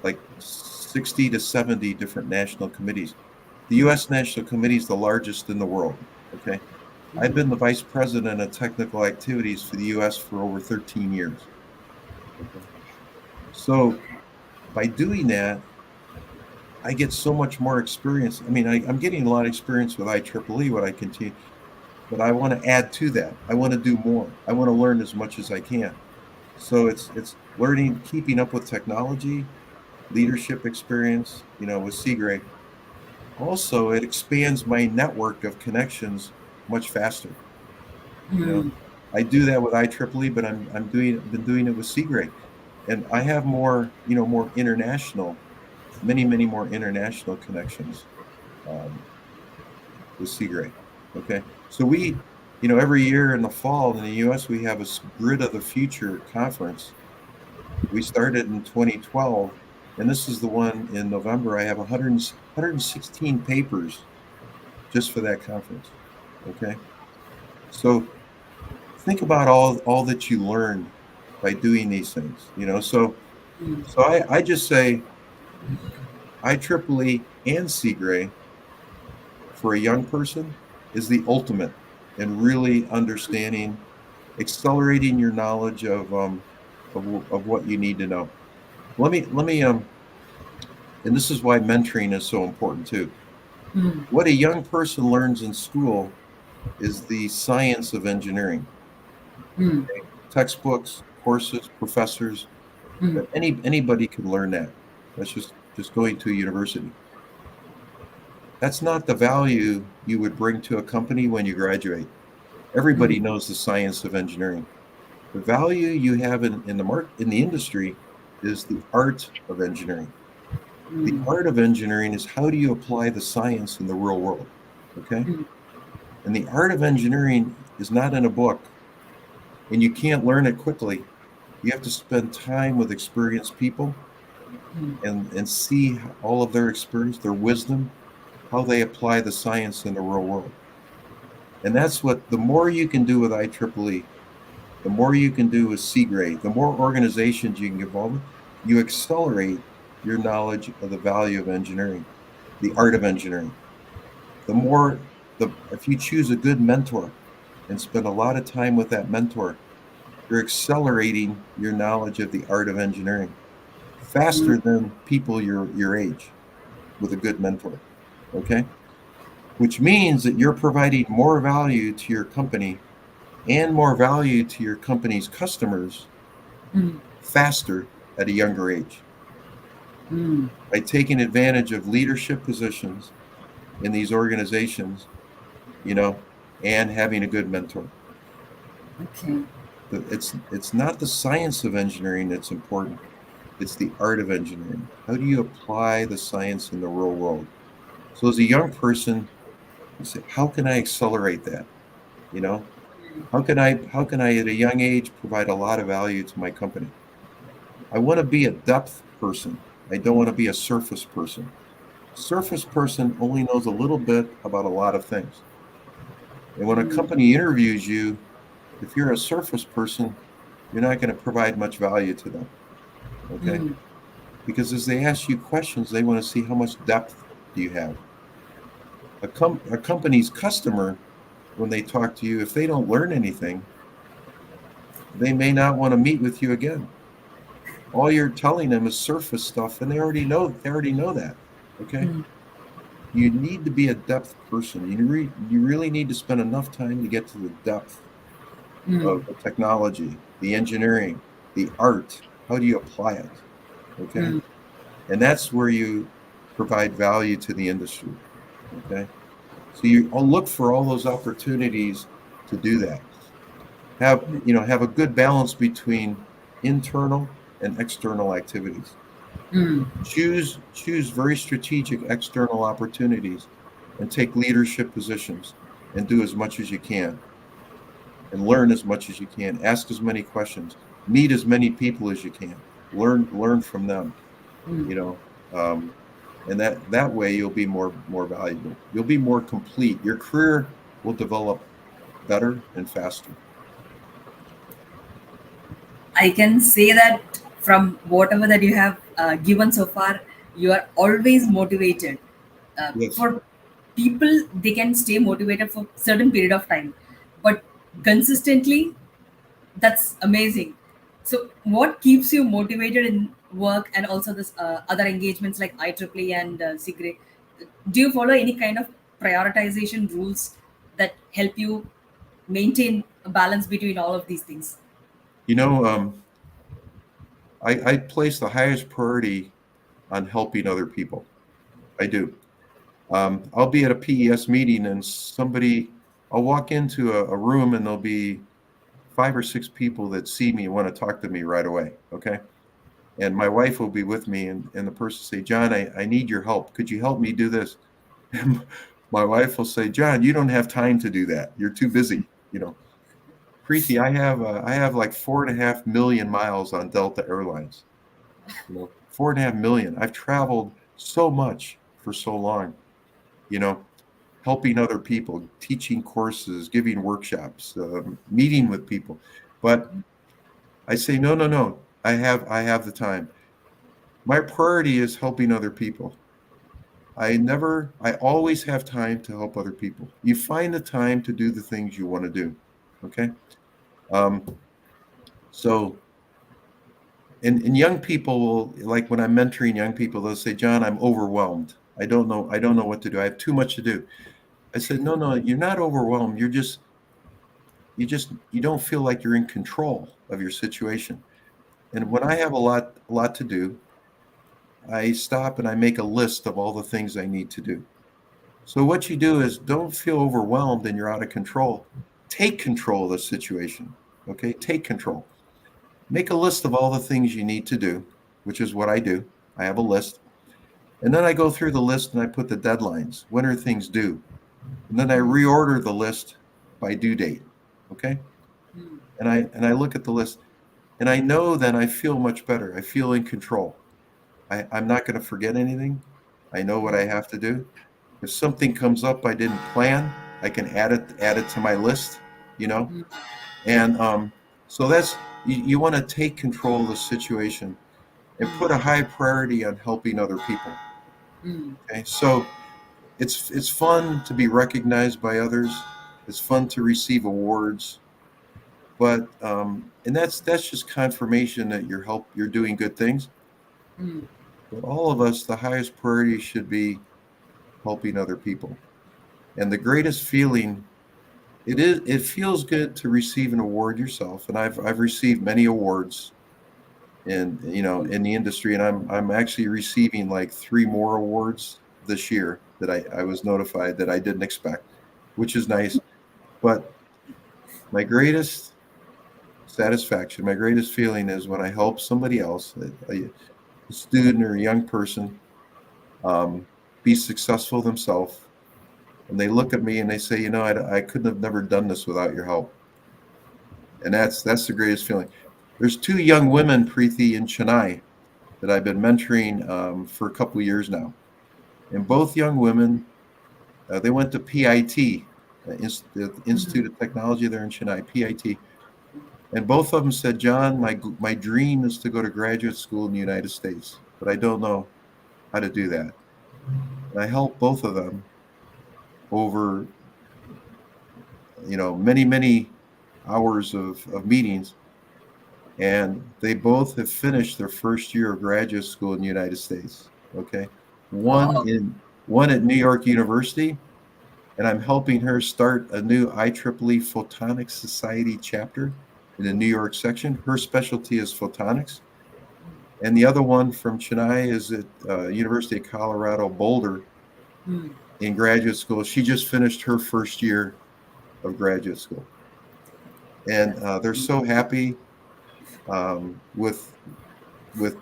like 60 to 70 different national committees. The U.S. National Committee is the largest in the world. Okay, I've been the vice president of technical activities for the U.S. for over 13 years. Okay, so by doing that, I get so much more experience. I mean, I'm getting a lot of experience with IEEE, what I continue, but I want to add to that. I want to do more. I want to learn as much as I can. So it's learning, keeping up with technology, leadership experience, with Sigri. Also, it expands my network of connections much faster. You know, I do that with IEEE, but been doing it with Sigri, and I have more, more international, many more international connections um, with Sigri. Okay, so every year in the fall in the U.S. we have a Grid of the Future conference. We started in 2012, and this is the one in November. I have 116 papers just for that conference. Okay, so think about all that you learn by doing these things. So I just say IEEE and Sigri for a young person is the ultimate in really understanding, accelerating your knowledge of what you need to know. Let me and this is why mentoring is so important too. What a young person learns in school is the science of engineering. Okay? Textbooks, courses, professors, but anybody can learn that. That's just going to a university. That's not the value you would bring to a company when you graduate. Everybody knows the science of engineering. The value you have in the industry is the art of engineering. The art of engineering is, how do you apply the science in the real world? Okay? And the art of engineering is not in a book, and you can't learn it quickly. You have to spend time with experienced people and see all of their experience, their wisdom, how they apply the science in the real world. And that's what, the more you can do with IEEE, the more you can do with Sigri, the more organizations you can get involved with, you accelerate your knowledge of the value of engineering, the art of engineering. If you choose a good mentor and spend a lot of time with that mentor, you're accelerating your knowledge of the art of engineering faster than people your age with a good mentor. Okay? Which means that you're providing more value to your company and more value to your company's customers faster at a younger age. By taking advantage of leadership positions in these organizations, and having a good mentor. Okay. It's not the science of engineering that's important. It's the art of engineering. How do you apply the science in the real world? So as a young person, you say, how can I accelerate that? How can I at a young age provide a lot of value to my company? I want to be a depth person. I don't want to be a surface person. Surface person only knows a little bit about a lot of things. And when a company interviews you, if you're a surface person, you're not going to provide much value to them. Okay? Because as they ask you questions, they want to see how much depth do you have. A company's customer, when they talk to you, if they don't learn anything, they may not want to meet with you again. All you're telling them is surface stuff, and they already know that. Okay? You need to be a depth person. You really need to spend enough time to get to the depth Mm. of the technology, the engineering, the art. How do you apply it? Okay. Mm. And that's where you provide value to the industry. Okay. So I'll look for all those opportunities to do that. Have a good balance between internal and external activities. Mm. Choose very strategic external opportunities and take leadership positions and do as much as you can and learn as much as you can. Ask as many questions. Meet as many people as you can. Learn from them. Mm. You know, um, and that way you'll be more valuable. You'll be more complete. Your career will develop better and faster. I can say that from whatever that you have given so far, you are always motivated. Yes. For people, they can stay motivated for certain period of time, but consistently, that's amazing. So, what keeps you motivated in work and also this other engagements like IEEE and Sigri? Do you follow any kind of prioritization rules that help you maintain a balance between all of these things? You know, I place the highest priority on helping other people. I do. I'll be at a PES meeting and I'll walk into a room and there'll be 5 or 6 people that see me and want to talk to me right away. Okay. And my wife will be with me and the person say, John, I need your help. Could you help me do this? And my wife will say, John, you don't have time to do that. You're too busy. Preeti, I have like 4.5 million miles on Delta Airlines. 4.5 million. I've traveled so much for so long, you know, helping other people, teaching courses, giving workshops, meeting with people. But I say, no, no, no. I have the time. My priority is helping other people. I always have time to help other people. You find the time to do the things you want to do. Okay. Um, so, and young people will, like when I'm mentoring young people, they'll say, John, I'm overwhelmed. I don't know what to do. I have too much to do. I said, no, no, you're not overwhelmed. You don't feel like you're in control of your situation. And when I have a lot to do, I stop and I make a list of all the things I need to do. So what you do is don't feel overwhelmed and you're out of control. Take control of the situation. Okay? Take control. Make a list of all the things you need to do, which is what I do. I have a list. And then I go through the list and I put the deadlines. When are things due? And then I reorder the list by due date. Okay? And I look at the list and I know that I feel much better. I feel in control. I'm not going to forget anything. I know what I have to do. If something comes up I didn't plan, I can add it to my list, you know. And so you want to take control of the situation and put a high priority on helping other people. Mm. Okay, so it's fun to be recognized by others. It's fun to receive awards, but and that's just confirmation that you're doing good things. Mm. But all of us, the highest priority should be helping other people. And the greatest feeling it feels good to receive an award yourself. And I've received many awards in the industry, and I'm actually receiving like 3 more awards this year that I was notified that I didn't expect, which is nice. But my greatest satisfaction, my greatest feeling is when I help somebody else, a student or a young person, um, be successful themselves. And they look at me and they say, I couldn't have never done this without your help. And that's the greatest feeling. There's 2 young women, Preeti and Chennai, that I've been mentoring for a couple of years now. And both young women, they went to PIT, the Institute of Technology there in Chennai, PIT. And both of them said, John, my dream is to go to graduate school in the United States, but I don't know how to do that. And I helped both of them over, many, many hours of meetings. And they both have finished their first year of graduate school in the United States. Okay. One Wow. in one at New York University and I'm helping her start a new IEEE Photonics Society chapter in the New York section. Her specialty is photonics. And the other one from Chennai is at University of Colorado Boulder Mm. in graduate school. She just finished her first year of graduate school, and That's they're so happy with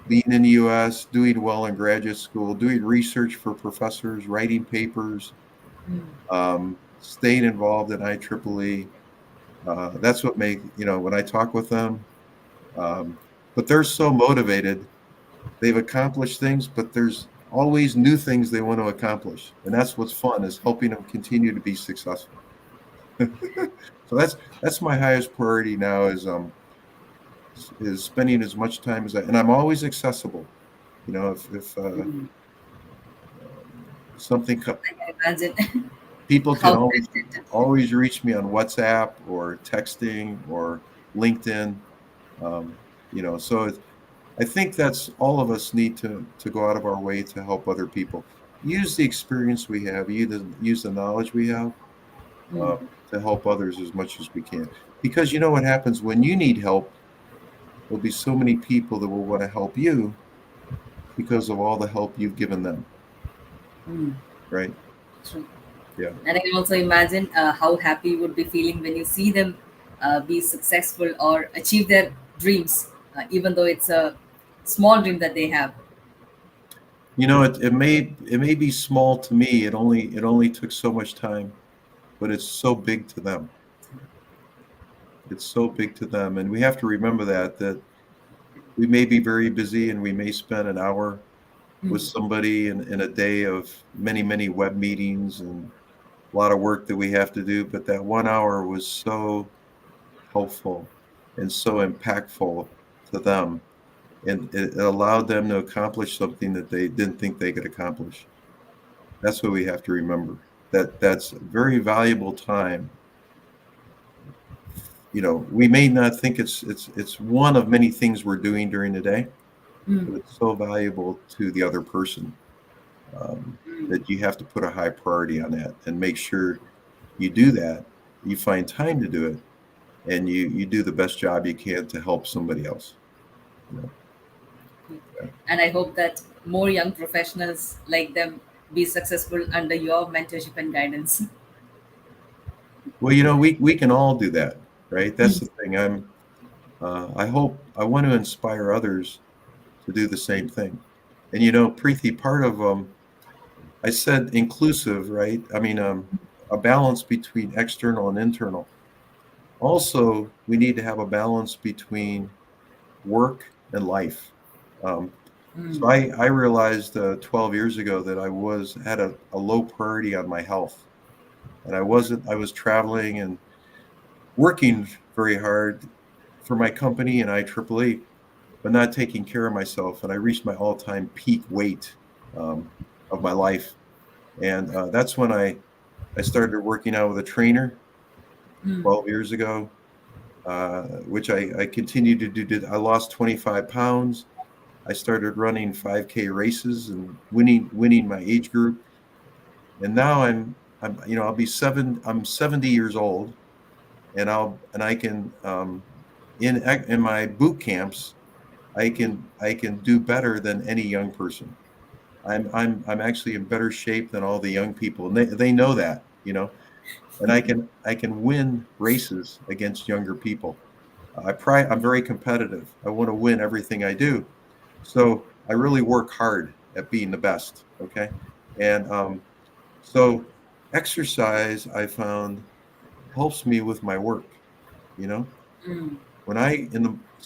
being in the U.S., doing well in graduate school, doing research for professors, writing papers, mm. staying involved in IEEE. That's what when I talk with them, um, but they're so motivated. They've accomplished things, but there's always new things they want to accomplish, and that's what's fun is helping them continue to be successful. So that's my highest priority now is spending as much time as and I'm always accessible. If Mm. something I can imagine people can how always tempted. reach me on WhatsApp or texting or LinkedIn. Um, so I think that's all of us need to go out of our way to help other people. Use the experience we have, use the knowledge we have Mm. uh, to help others as much as we can. Because you know what happens when you need help, there'll be so many people that will want to help you because of all the help you've given them, Mm. right? True. Yeah. And I can also imagine how happy you would be feeling when you see them be successful or achieve their dreams, even though it's a small dream that they have. It may be small to me. It only took so much time, but it's so big to them. It's so big to them, and we have to remember that we may be very busy and we may spend an hour with Mm. somebody in a day of many web meetings and a lot of work that we have to do, but that 1 hour was so helpful and so impactful to them, and it allowed them to accomplish something that they didn't think they could accomplish. That's what we have to remember. That's very valuable time. We may not think it's one of many things we're doing during the day, Mm. but it's so valuable to the other person, Mm. that you have to put a high priority on that and make sure you do that. You find time to do it, and you do the best job you can to help somebody else. You know? And I hope that more young professionals like them be successful under your mentorship and guidance. Well, we can all do that, right? That's the thing. I want to inspire others to do the same thing. And Preeti, part of I said inclusive, right? I mean, a balance between external and internal. Also, we need to have a balance between work and life. Um, so Mm. I realized 12 years ago that I had a low priority on my health, and I was traveling and working very hard for my company and IEEE, but not taking care of myself. And I reached my all-time peak weight um, of my life, and that's when I started working out with a trainer Mm. 12 years ago, which I continued to do. I lost 25 pounds. I started running 5K races and winning my age group. And now I'm 70 years old, and I can in my boot camps, I can do better than any young person. I'm actually in better shape than all the young people, and they know that, and I can win races against younger people. I'm very competitive. I want to win everything I do. So I really work hard at being the best. Okay. And so exercise, I found, helps me with my work. You know, Mm. when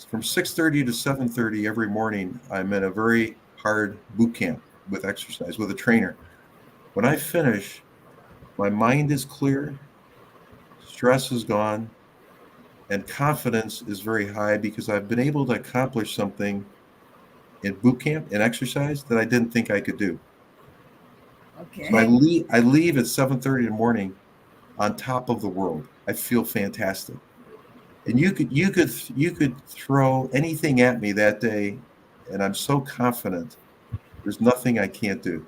from 6:30 to 7:30 every morning, I'm in a very hard boot camp with exercise with a trainer. When I finish, my mind is clear, stress is gone, and confidence is very high because I've been able to accomplish something in boot camp and exercise that I didn't think I could do. So I Okay. leave I leave at 7:30 in the morning on top of the world. I feel fantastic. And you could throw anything at me that day, and I'm so confident there's nothing I can't do.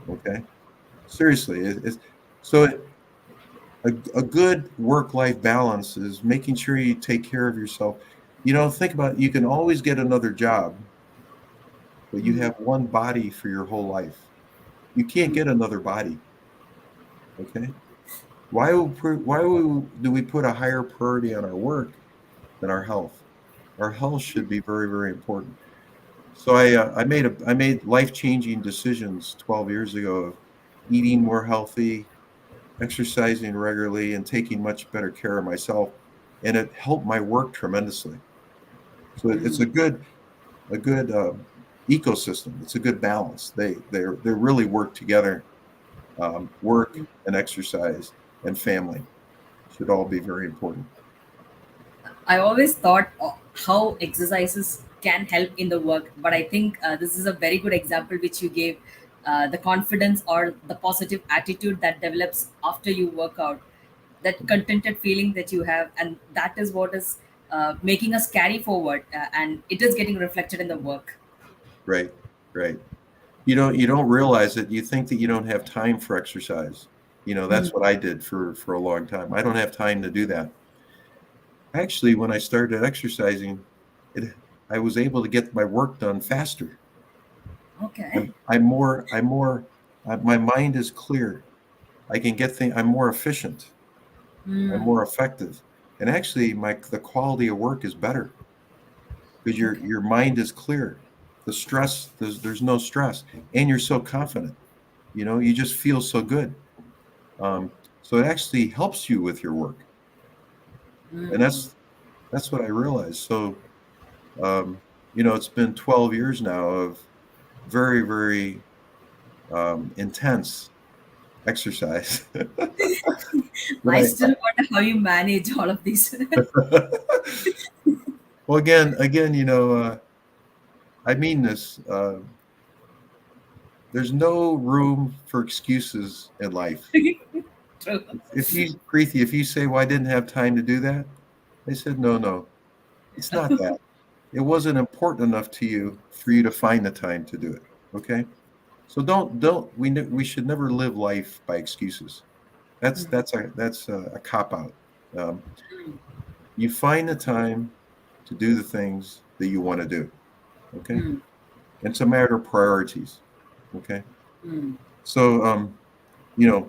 Okay? Seriously. So A good work-life balance is making sure you take care of yourself. Think about it. You can always get another job, but you have one body for your whole life. You can't get another body. Okay. Do we put a higher priority on our work than our health? Our health should be very, very important. So I made life-changing decisions 12 years ago of eating more healthy, exercising regularly, and taking much better care of myself, and it helped my work tremendously. So it's a good ecosystem. It's a good balance. They really work together. Work and exercise and family should all be very important. I always thought how exercises can help in the work, but I think this is a very good example which you gave. The confidence or the positive attitude that develops after you work out, that contented feeling that you have, and that is what is making us carry forward, and it is getting reflected in the work. Right, right. You don't realize it. You think that you don't have time for exercise. That's what I did for a long time. I don't have time to do that. Actually, when I started exercising, it I was able to get my work done faster. Okay. My mind is clear. I can get things. I'm more efficient. I'm Hmm. more effective. And actually, the quality of work is better because Okay. your mind is clear. There's no stress, and you're so confident. You just feel so good. Um, so it actually helps you with your work, and Hmm. that's what I realized. So it's been 12 years now of very, very intense exercise. But I still wonder how you manage all of these. well, again, I mean this. There's no room for excuses in life. True. If you, Preeti, if you say, "Well, I didn't have time to do that," I said, "No, no, it's not that. It wasn't important enough to you for you to find the time to do it." Okay, so don't we should never live life by excuses. That's a cop out. Um, you find the time to do the things that you want to do. Okay, Hmm. it's a matter of priorities. Okay, Hmm. so you know,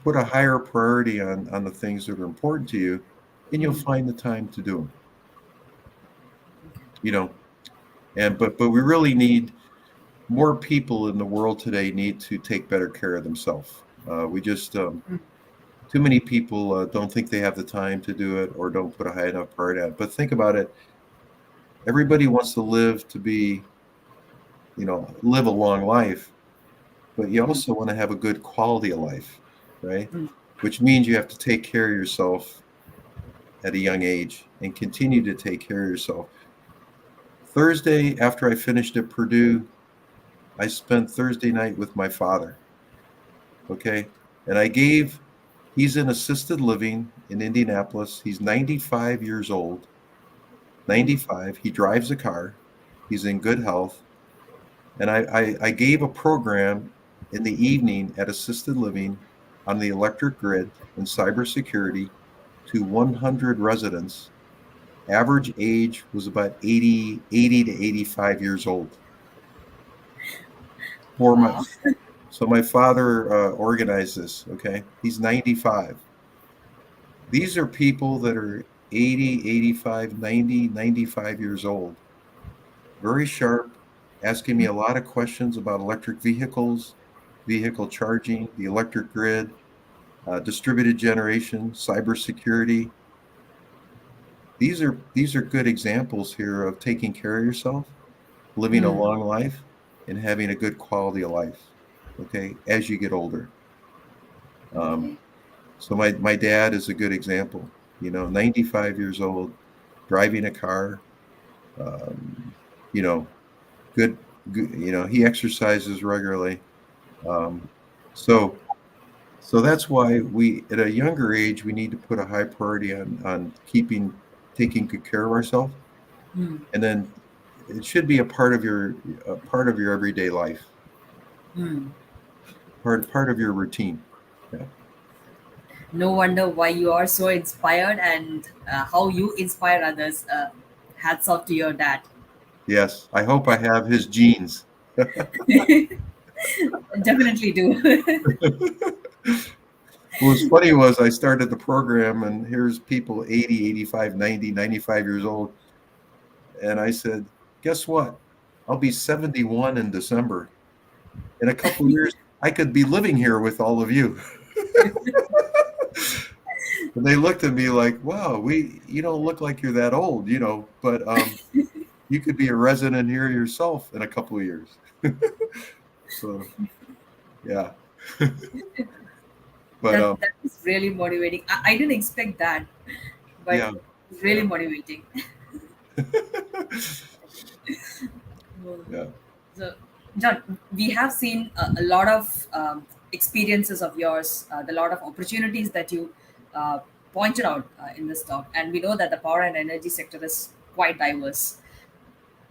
put a higher priority on the things that are important to you, and you'll Hmm. find the time to do them. You know, and but we really need more people in the world today need to take better care of themselves. We just too many people don't think they have the time to do it or don't put a high enough priority on it. But think about it. Everybody wants to live to be, live a long life, but you also want to have a good quality of life, right? Which means you have to take care of yourself at a young age and continue to take care of yourself. Thursday, after I finished at Purdue, I spent Thursday night with my father. Okay. And he's in assisted living in Indianapolis. He's 95 years old, 95. He drives a car. He's in good health. And I gave a program in the evening at assisted living on the electric grid and cybersecurity to 100 residents. Average age was about 80 to 85 years old. For my, Wow. so my father organized this, okay? He's 95. These are people that are 80, 85, 90, 95 years old. Very sharp, asking me a lot of questions about electric vehicles, vehicle charging, the electric grid, distributed generation, cybersecurity. These are good examples here of taking care of yourself, living a Hmm. long life, and having a good quality of life. Okay, as you get older. Um, Okay. so my dad is a good example. 95 years old, driving a car. Um, you know, good. He exercises regularly. Um, so so that's why we at a younger age we need to put a high priority on taking good care of ourselves, Hmm. and then it should be a part of your everyday life, Hmm. part of your routine. Yeah. No wonder why you are so inspired and how you inspire others. Hats off to your dad. Yes, I hope I have his genes. Definitely do. What was funny was I started the program and here's people 80, 85, 90, 95 years old. And I said, guess what? I'll be 71 in December. In a couple of years, I could be living here with all of you. And they looked at me like, wow, you don't look like you're that old, but you could be a resident here yourself in a couple of years. So, yeah. But That is really motivating. I didn't expect that, but yeah, it's really yeah, motivating. yeah. So, John, we have seen a lot of experiences of yours, the lot of opportunities that you pointed out in this talk, and we know that the power and energy sector is quite diverse.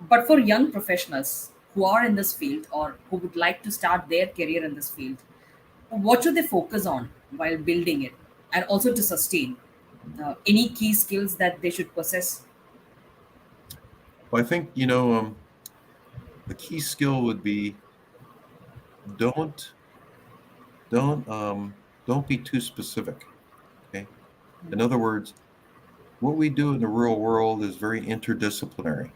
But for young professionals who are in this field or who would like to start their career in this field, what should they focus on while building it, and also to sustain any key skills that they should possess? Well, I think, the key skill would be don't don't don't be too specific. Okay. In other words, what we do in the real world is very interdisciplinary.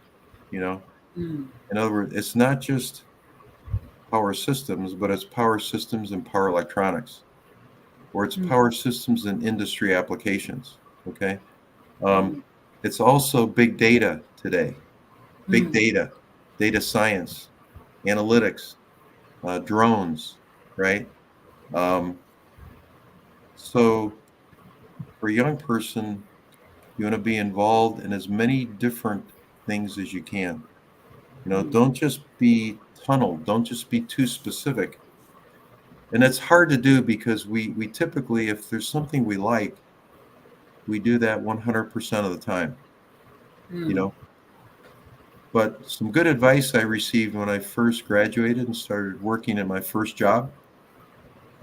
You know, Mm, in other words, it's not just power systems, but it's power systems and power electronics, or it's mm, power systems and industry applications. Okay. Um, mm, it's also big data today, big mm, data, data science, analytics, drones, right? Um, so for a young person, you want to be involved in as many different things as you can. mm, Don't just be tunneled. Don't just be too specific. And it's hard to do because we typically, if there's something we like, we do that 100% of the time, you mm, know. But some good advice I received when I first graduated and started working at my first job,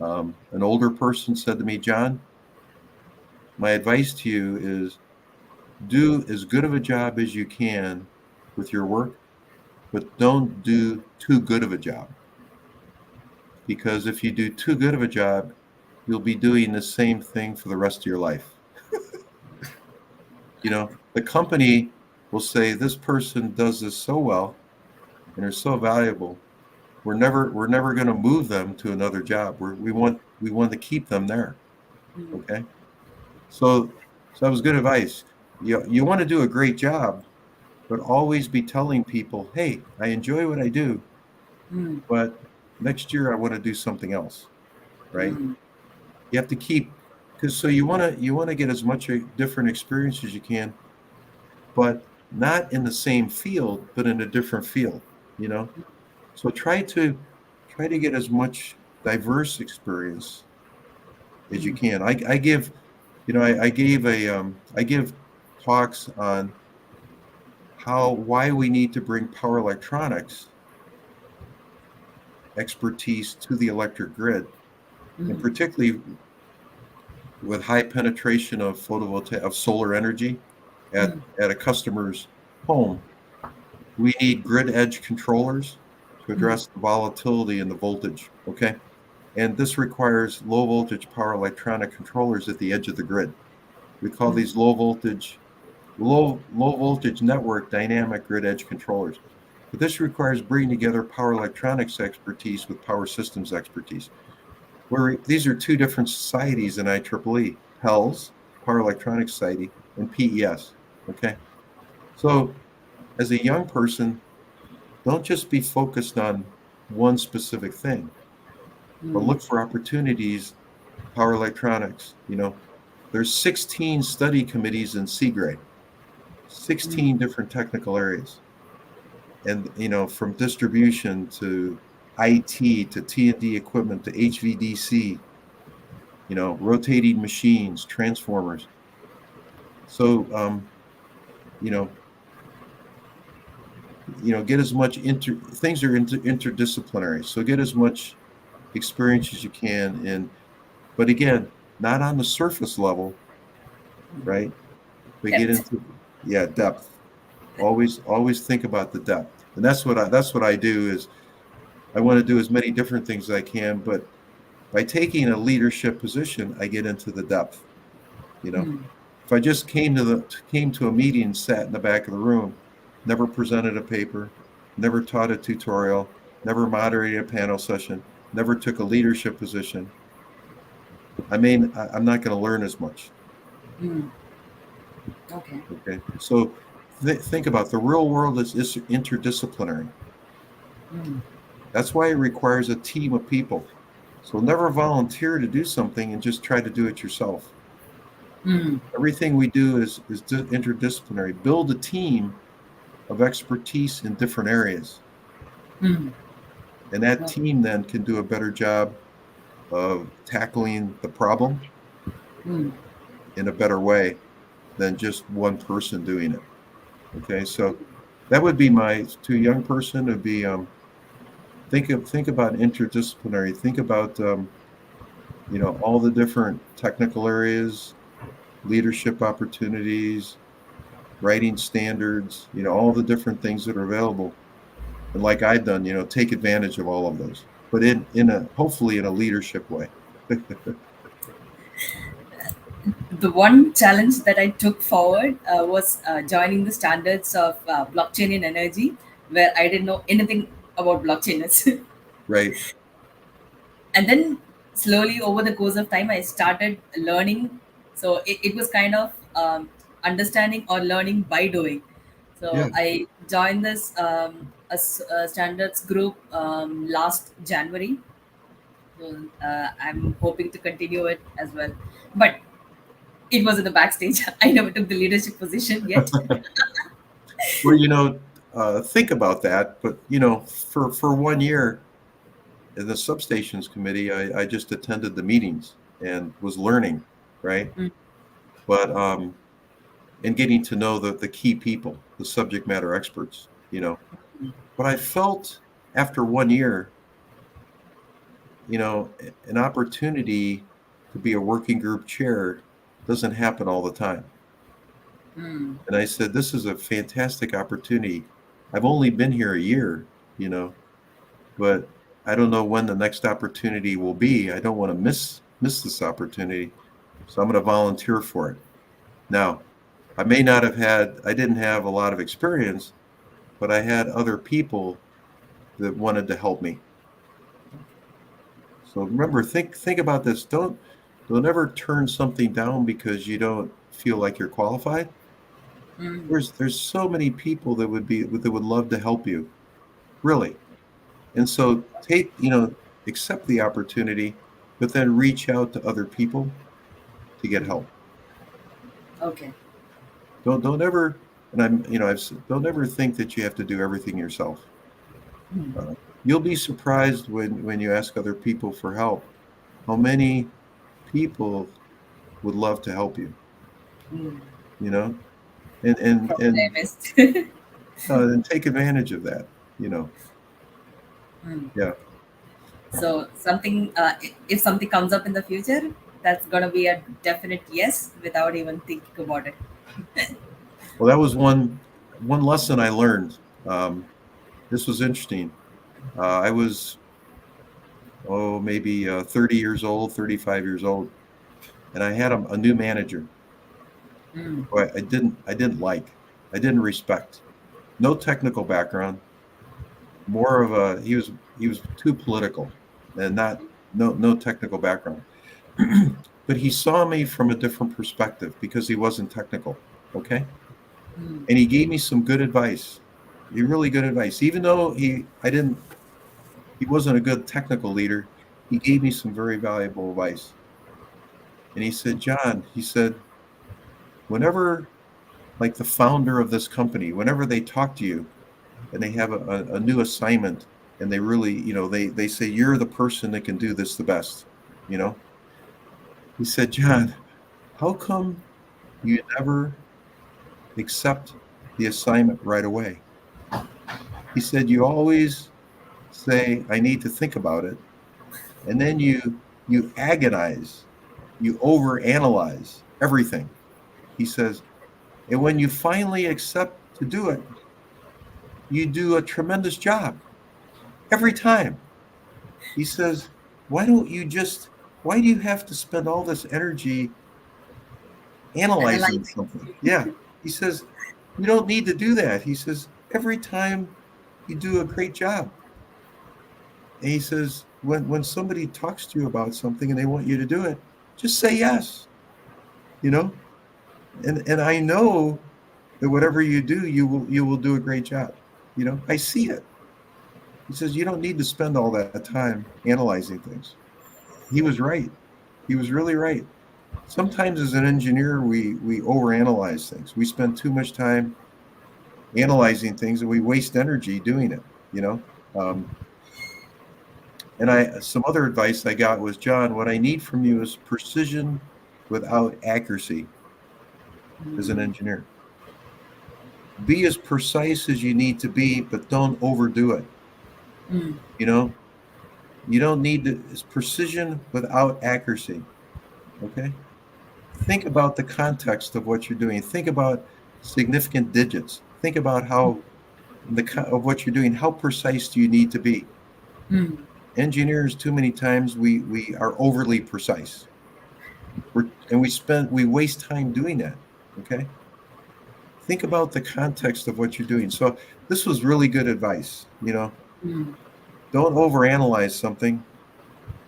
an older person said to me, John, my advice to you is do as good of a job as you can with your work, but don't do too good of a job. Because if you do too good of a job, you'll be doing the same thing for the rest of your life. The company will say this person does this so well and they're so valuable. We're never going to move them to another job. We want to keep them there. mm, Okay. So that was good advice. You want to do a great job, but always be telling people, hey, I enjoy what I do, mm, but next year I want to do something else. Right. mm, You have to keep because so you want to get as much different experience as you can, but not in the same field, but in a different field. You know, so try to get as much diverse experience as you mm, can. I give, I give talks on why we need to bring power electronics expertise to the electric grid, and mm, particularly with high penetration of photovoltaic of solar energy mm, at a customer's home. We need grid edge controllers to mm, address the volatility in the voltage. Okay, and this requires low voltage power electronic controllers at the edge of the grid. We call mm, these low voltage network dynamic grid edge controllers. But this requires bringing together power electronics expertise with power systems expertise. These are two different societies in IEEE: PELS, Power Electronics Society, and PES. Okay, so as a young person, don't just be focused on one specific thing, but mm, look for opportunities. Power electronics, there's 16 study committees in Sigri, mm, 16 different technical areas. And, from distribution to IT to T&D equipment to HVDC, rotating machines, transformers. So, you know, get as much things are interdisciplinary. So get as much experience as you can. But again, not on the surface level, right? But get Depth. into, yeah, depth. Always think about the depth. And that's what I do is I want to do as many different things as I can, but by taking a leadership position, I get into the depth, you know. Mm. If I just came to a meeting, sat in the back of the room, never presented a paper, never taught a tutorial, never moderated a panel session, never took a leadership position, I'm not going to learn as much. Mm. Okay. Okay, so think about the real world is interdisciplinary. Mm. That's why it requires a team of people. So never volunteer to do something and just try to do it yourself. Mm. Everything we do is interdisciplinary. Build a team of expertise in different areas. Mm. And that Okay. team then can do a better job of tackling the problem Mm. in a better way than just one person doing it. Okay, so that would be my to a young person. It would be think about interdisciplinary. Think about all the different technical areas, leadership opportunities, writing standards. All the different things that are available. And like I've done, take advantage of all of those, but in a hopefully in a leadership way. The one challenge that I took forward was joining the standards of blockchain in energy, where I didn't know anything about blockchain. Right. And then slowly over the course of time, I started learning. So it was kind of understanding or learning by doing. Yeah. So I joined this a standards group last January. So I'm hoping to continue it as well. But it was in the backstage. I never took the leadership position yet. Well, think about that. But for 1 year in the substations committee, I just attended the meetings and was learning, right? Mm. But and getting to know the key people, the subject matter experts. But I felt after 1 year, an opportunity to be a working group chair doesn't happen all the time. Mm. And I said, this is a fantastic opportunity. I've only been here a year, you know, but I don't know when the next opportunity will be. I don't want to miss this opportunity. So I'm going to volunteer for it. Now, I didn't have a lot of experience, but I had other people that wanted to help me. So remember, think about this. Don't ever turn something down because you don't feel like you're qualified. Mm. There's so many people that would love to help you, really. And so accept the opportunity, but then reach out to other people to get help. Okay. Don't ever, and don't ever think that you have to do everything yourself. Mm. Uh, you'll be surprised when you ask other people for help, how many people would love to help you. Mm. You know, and and Probably I and missed. and take advantage of that. You know, Mm. yeah. So something, if something comes up in the future, that's gonna be a definite yes without even thinking about it. Well, that was one lesson I learned. Um, this was interesting. I was maybe 30 years old, 35 years old, and I had a new manager Mm. who I didn't like, I didn't respect. No technical background, more of a he was too political, and not no technical background. But he saw me from a different perspective because he wasn't technical. Okay, Mm. and he gave me some good advice, really good advice. Even though he wasn't a good technical leader, he gave me some very valuable advice. And he said, John, he said, whenever like the founder of this company, whenever they talk to you and they have a new assignment and they really, they say you're the person that can do this the best, you know, he said, John, how come you never accept the assignment right away? He said, you always say, I need to think about it. And then you agonize You overanalyze everything. He says, and when you finally accept to do it, you do a tremendous job every time. He says, why don't you just, why do you have to spend all this energy analyzing Analyzing. something? Yeah. He says, you don't need to do that. He says, every time you do a great job. And he says, when somebody talks to you about something and they want you to do it, just say yes, you know? And I know that whatever you do, you will do a great job. I see it. He says, you don't need to spend all that time analyzing things. He was right. He was really right. Sometimes as an engineer, we overanalyze things. We spend too much time analyzing things and we waste energy doing it, you know? Um, and some other advice I got was, John, what I need from you is precision without accuracy as an engineer. Be as precise as you need to be, but don't overdo it. Mm. You know, you don't need to, it's precision without accuracy. Okay. Think about the context of what you're doing. Think about significant digits. Think about how of what you're doing. How precise do you need to be? Mm. Engineers, too many times we are overly precise. And we waste time doing that. Okay. Think about the context of what you're doing. So this was really good advice. Mm. Don't overanalyze something.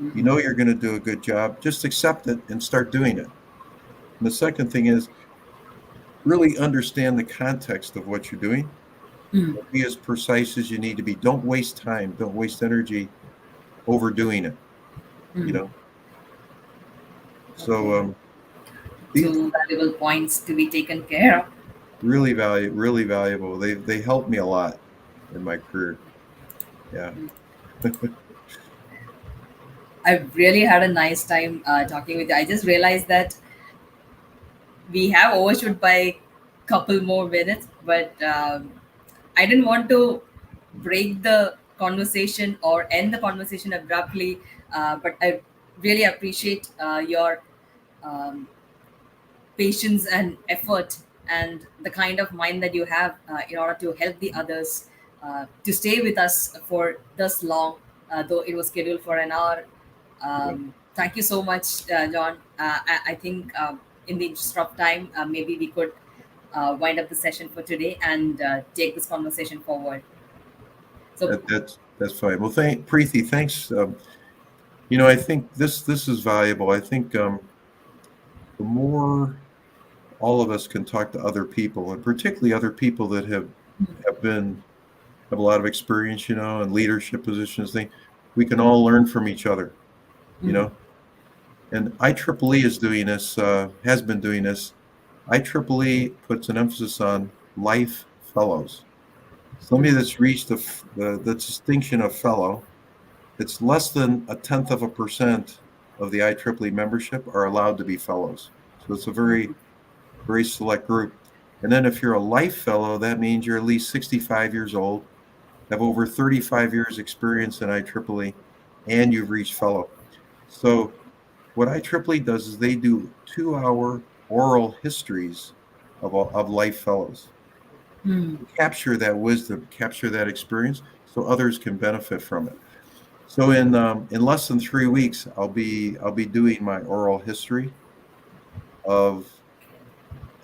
You Mm. know you're going to do a good job. Just accept it and start doing it. And the second thing is really understand the context of what you're doing. Mm. Be as precise as you need to be. Don't waste time. Don't waste energy overdoing it. You Mm. know. So Okay. these Two valuable points to be taken care of. really valuable. They helped me a lot in my career. Yeah. I've really had a nice time talking with you. I just realized that we have overshoot by a couple more minutes, but I didn't want to break the conversation or end the conversation abruptly. But I really appreciate your um, patience and effort and the kind of mind that you have in order to help the others to stay with us for this long, though it was scheduled for an hour. Thank you so much, John. I think in the interest of time, maybe we could wind up the session for today and take this conversation forward. So, That's fine. Well, thank Preeti. Thanks. I think this is valuable. I think the more all of us can talk to other people, and particularly other people that have been have a lot of experience, in leadership positions, we can all learn from each other, you mm, know. And IEEE is doing this, has been doing this. IEEE puts an emphasis on life fellows. Somebody mm, that's reached the distinction of fellow. It's less than a tenth of a percent of the IEEE membership are allowed to be fellows. So it's a very, very select group. And then if you're a life fellow, that means you're at least 65 years old, have over 35 years experience in IEEE, and you've reached fellow. So what IEEE does is they do 2-hour oral histories of life fellows. mm, Capture that wisdom, capture that experience so others can benefit from it. So in less than 3 weeks, I'll be doing my oral history of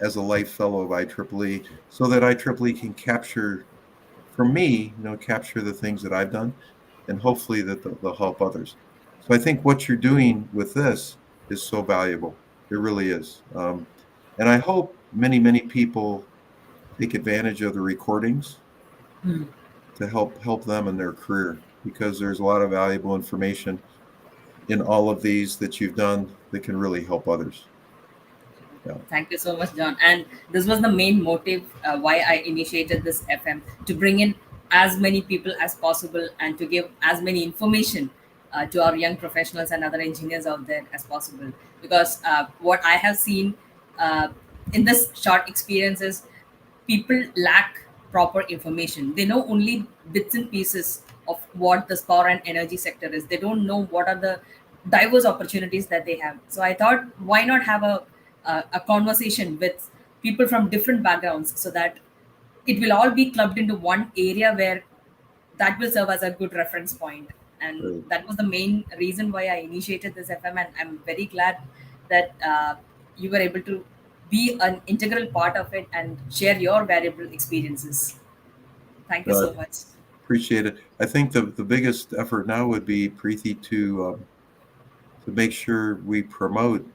as a life fellow of IEEE, so that IEEE can capture from me, capture the things that I've done, and hopefully that they'll help others. So I think what you're doing with this is so valuable. It really is, and I hope many people take advantage of the recordings mm. to help them in their career, because there's a lot of valuable information in all of these that you've done that can really help others. Yeah. Thank you so much, John. And this was the main motive why I initiated this FM, to bring in as many people as possible and to give as many information to our young professionals and other engineers out there as possible. Because what I have seen uh, in this short experience is people lack proper information. They know only bits and pieces of what this power and energy sector is. They don't know what are the diverse opportunities that they have. So I thought, why not have a conversation with people from different backgrounds, so that it will all be clubbed into one area where that will serve as a good reference point. And Great. that was the main reason why I initiated this FM, and I'm very glad that you were able to be an integral part of it and share your valuable experiences. Thank you Uh, so much. Appreciate it. I think the biggest effort now would be Preeti to make sure we promote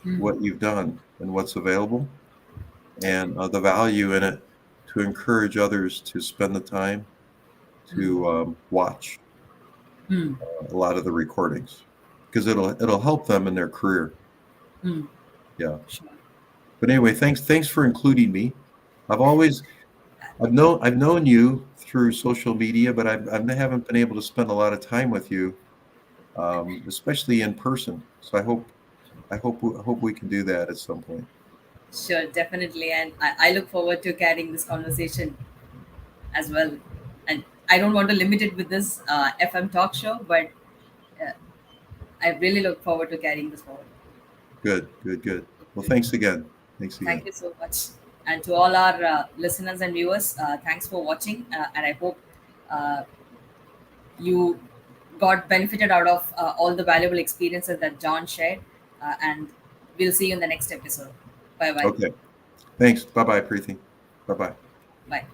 Hmm. what you've done and what's available and the value in it to encourage others to spend the time to watch Hmm. a lot of the recordings because it'll help them in their career. Hmm. Yeah. Sure. But anyway, thanks for including me. I've always I've known you through social media, but I haven't been able to spend a lot of time with you, especially in person. So I hope we can do that at some point. Sure, definitely. And I look forward to carrying this conversation as well. And I don't want to limit it with this FM talk show, but uh, I really look forward to carrying this forward. Good, good, good. Well, thanks again. Thanks Thank again. you so much. And to all our listeners and viewers, thanks for watching. And I hope uh, you got benefited out of all the valuable experiences that John shared. And we'll see you in the next episode. Bye bye. Okay. Thanks. Bye bye, Preeti. Bye bye. Bye.